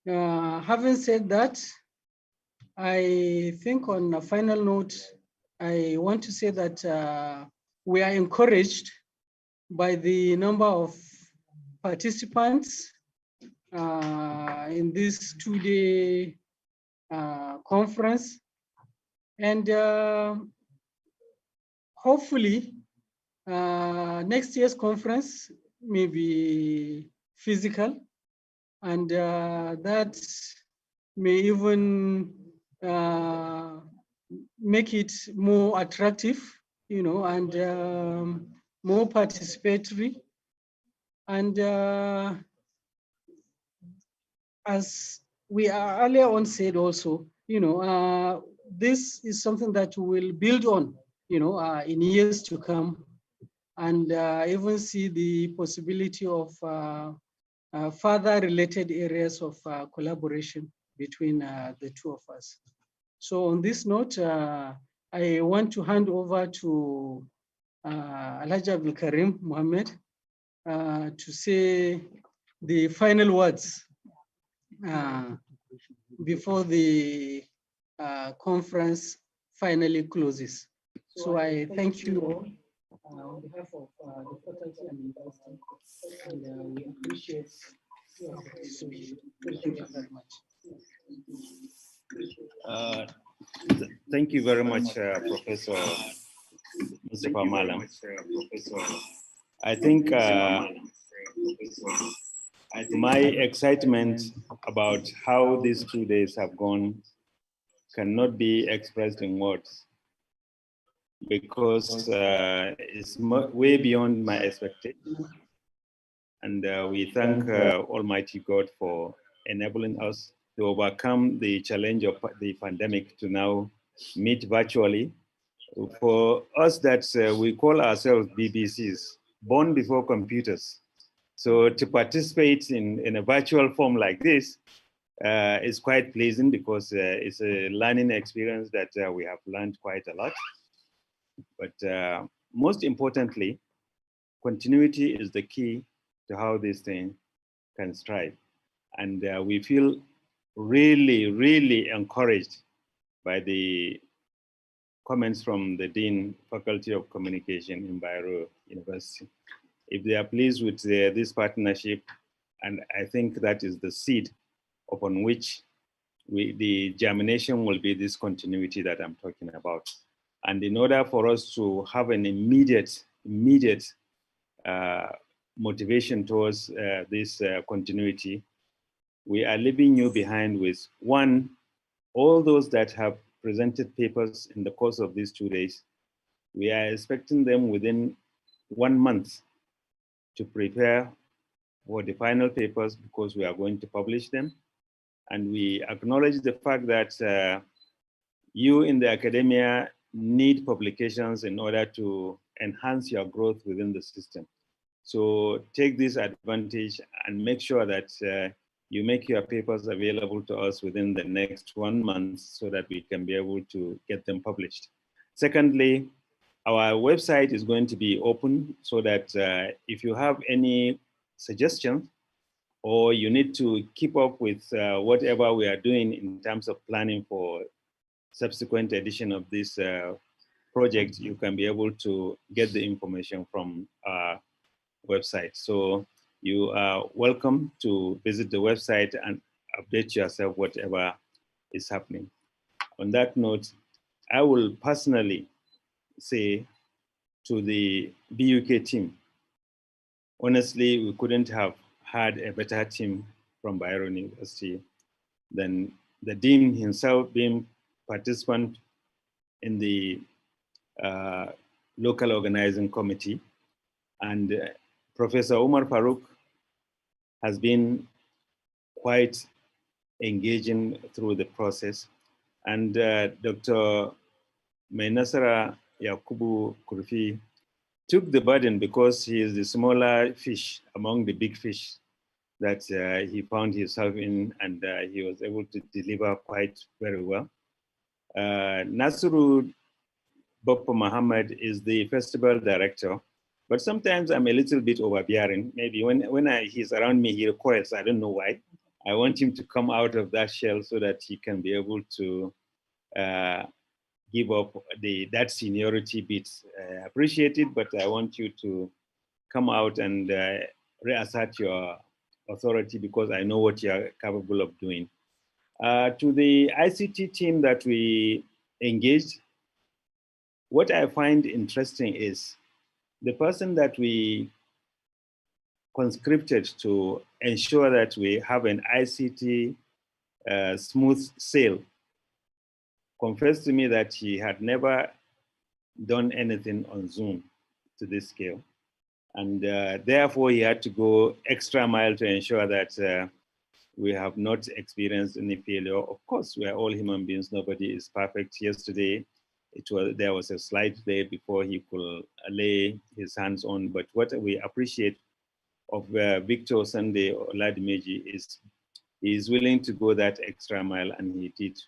having said that, I think on a final note, I want to say that we are encouraged by the number of participants in this two-day conference. And hopefully, next year's conference may be physical, and that may even make it more attractive, and more participatory. And as we are earlier on said also, this is something that we'll build on, in years to come, and even see the possibility of further related areas of collaboration between the two of us. So on this note, I want to hand over to Alhaji Abdulkareem Mohammed to say the final words before the conference finally closes. So I thank you all on behalf of the faculty and university, and we appreciate your participation. Thank you very much. Thank you very much, Professor Mustafa Malam. I think my excitement about how these 2 days have gone cannot be expressed in words, because it's way beyond my expectation. And we thank Almighty God for enabling us to overcome the challenge of the pandemic to now meet virtually. For us that we call ourselves BBCs, born before computers. So to participate in a virtual form like this is quite pleasing, because it's a learning experience that we have learned quite a lot. But most importantly, continuity is the key to how this thing can strive. And we feel really, really encouraged by the comments from the Dean, Faculty of Communication in Bayero University. If they are pleased with this partnership, and I think that is the seed upon which the germination will be this continuity that I'm talking about. And in order for us to have an immediate motivation towards this continuity, we are leaving you behind with one, all those that have presented papers in the course of these 2 days. We are expecting them within 1 month to prepare for the final papers, because we are going to publish them. And we acknowledge the fact that you in the academia need publications in order to enhance your growth within the system. So take this advantage and make sure that you make your papers available to us within the next 1 month, so that we can be able to get them published. Secondly, our website is going to be open, so that if you have any suggestions, or you need to keep up with whatever we are doing in terms of planning for subsequent edition of this project, you can be able to get the information from our website. So you are welcome to visit the website and update yourself whatever is happening. On that note, I will personally say to the BUK team, honestly, we couldn't have had a better team from Bayero University than the dean himself being participant in the local organizing committee, and Professor Umar Farouk has been quite engaging through the process. And Dr. Mainasara Yakubu Kurfi took the burden because he is the smaller fish among the big fish that he found himself in, and he was able to deliver quite very well. Nasru Boppa Muhammad is the festival director, but sometimes I'm a little bit overbearing. Maybe when he's around me, he recoils. I don't know why. I want him to come out of that shell so that he can be able to give up that seniority bit. I appreciate it, but I want you to come out and reassert your authority because I know what you're capable of doing. To the ICT team that we engaged, what I find interesting is the person that we conscripted to ensure that we have an ICT smooth sail confessed to me that he had never done anything on Zoom to this scale. And therefore, he had to go extra mile to ensure that we have not experienced any failure. Of course, we are all human beings. Nobody is perfect. Yesterday, there was a slight delay before he could lay his hands on. But what we appreciate of Victor Sunday Oladimeji is he is willing to go that extra mile, and he did.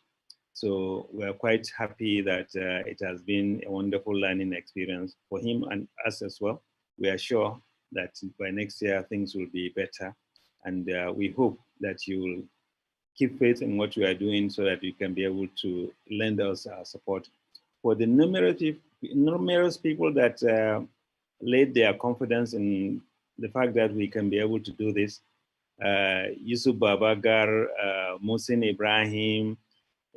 So we're quite happy that it has been a wonderful learning experience for him and us as well. We are sure that by next year, things will be better. And we hope that you will keep faith in what we are doing so that you can be able to lend us our support. For the numerous people that laid their confidence in the fact that we can be able to do this, Yusuf Babagar, Musin Ibrahim,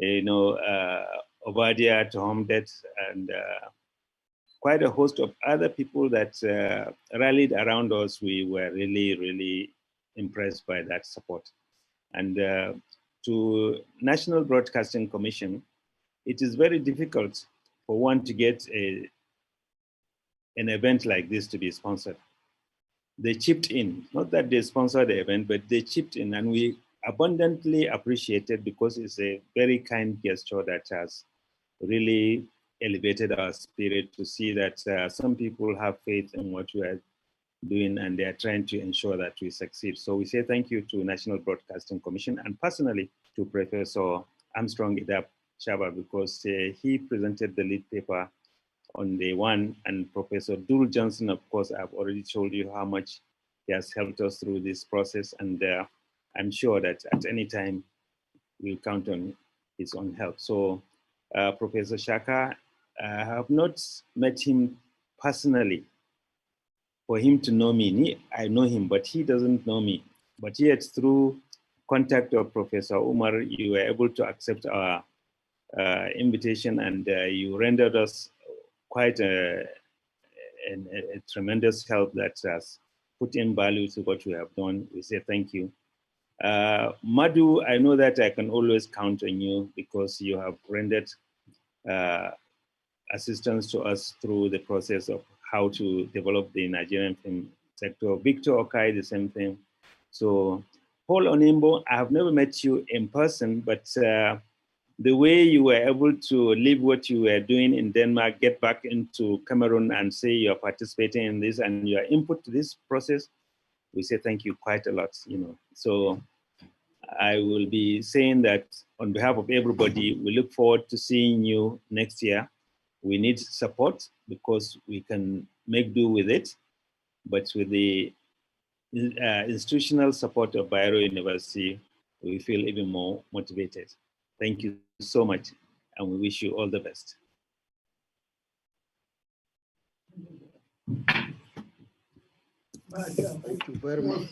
Obadia Tohomdet, and quite a host of other people that rallied around us. We were really, really impressed by that support. And to National Broadcasting Commission, it is very difficult for one to get an event like this to be sponsored. They chipped in, not that they sponsored the event, but they chipped in, and we abundantly appreciate it because it's a very kind gesture that has really elevated our spirit to see that some people have faith in what we are doing and they are trying to ensure that we succeed. So we say thank you to National Broadcasting Commission and personally to Professor Armstrong Idap Shaba because he presented the lead paper on day one, and Professor Dul Johnson, of course, I've already told you how much he has helped us through this process, and I'm sure that at any time we'll count on his own help. So Professor Shaka, I have not met him personally for him to know me. I know him, but he doesn't know me. But yet through contact of Professor Umar, you were able to accept our invitation, and you rendered us quite a tremendous help that has put in value to what we have done. We say thank you. Madhu, I know that I can always count on you because you have rendered assistance to us through the process of how to develop the Nigerian film sector. Victor Okai, the same thing. So Paul Onimbo, I have never met you in person, but the way you were able to leave what you were doing in Denmark, get back into Cameroon and say you're participating in this and your input to this process, we say thank you quite a lot, So I will be saying that on behalf of everybody, we look forward to seeing you next year. We need support because we can make do with it, but with the institutional support of Bayero University, we feel even more motivated. Thank you so much, and we wish you all the best. Thank you very much.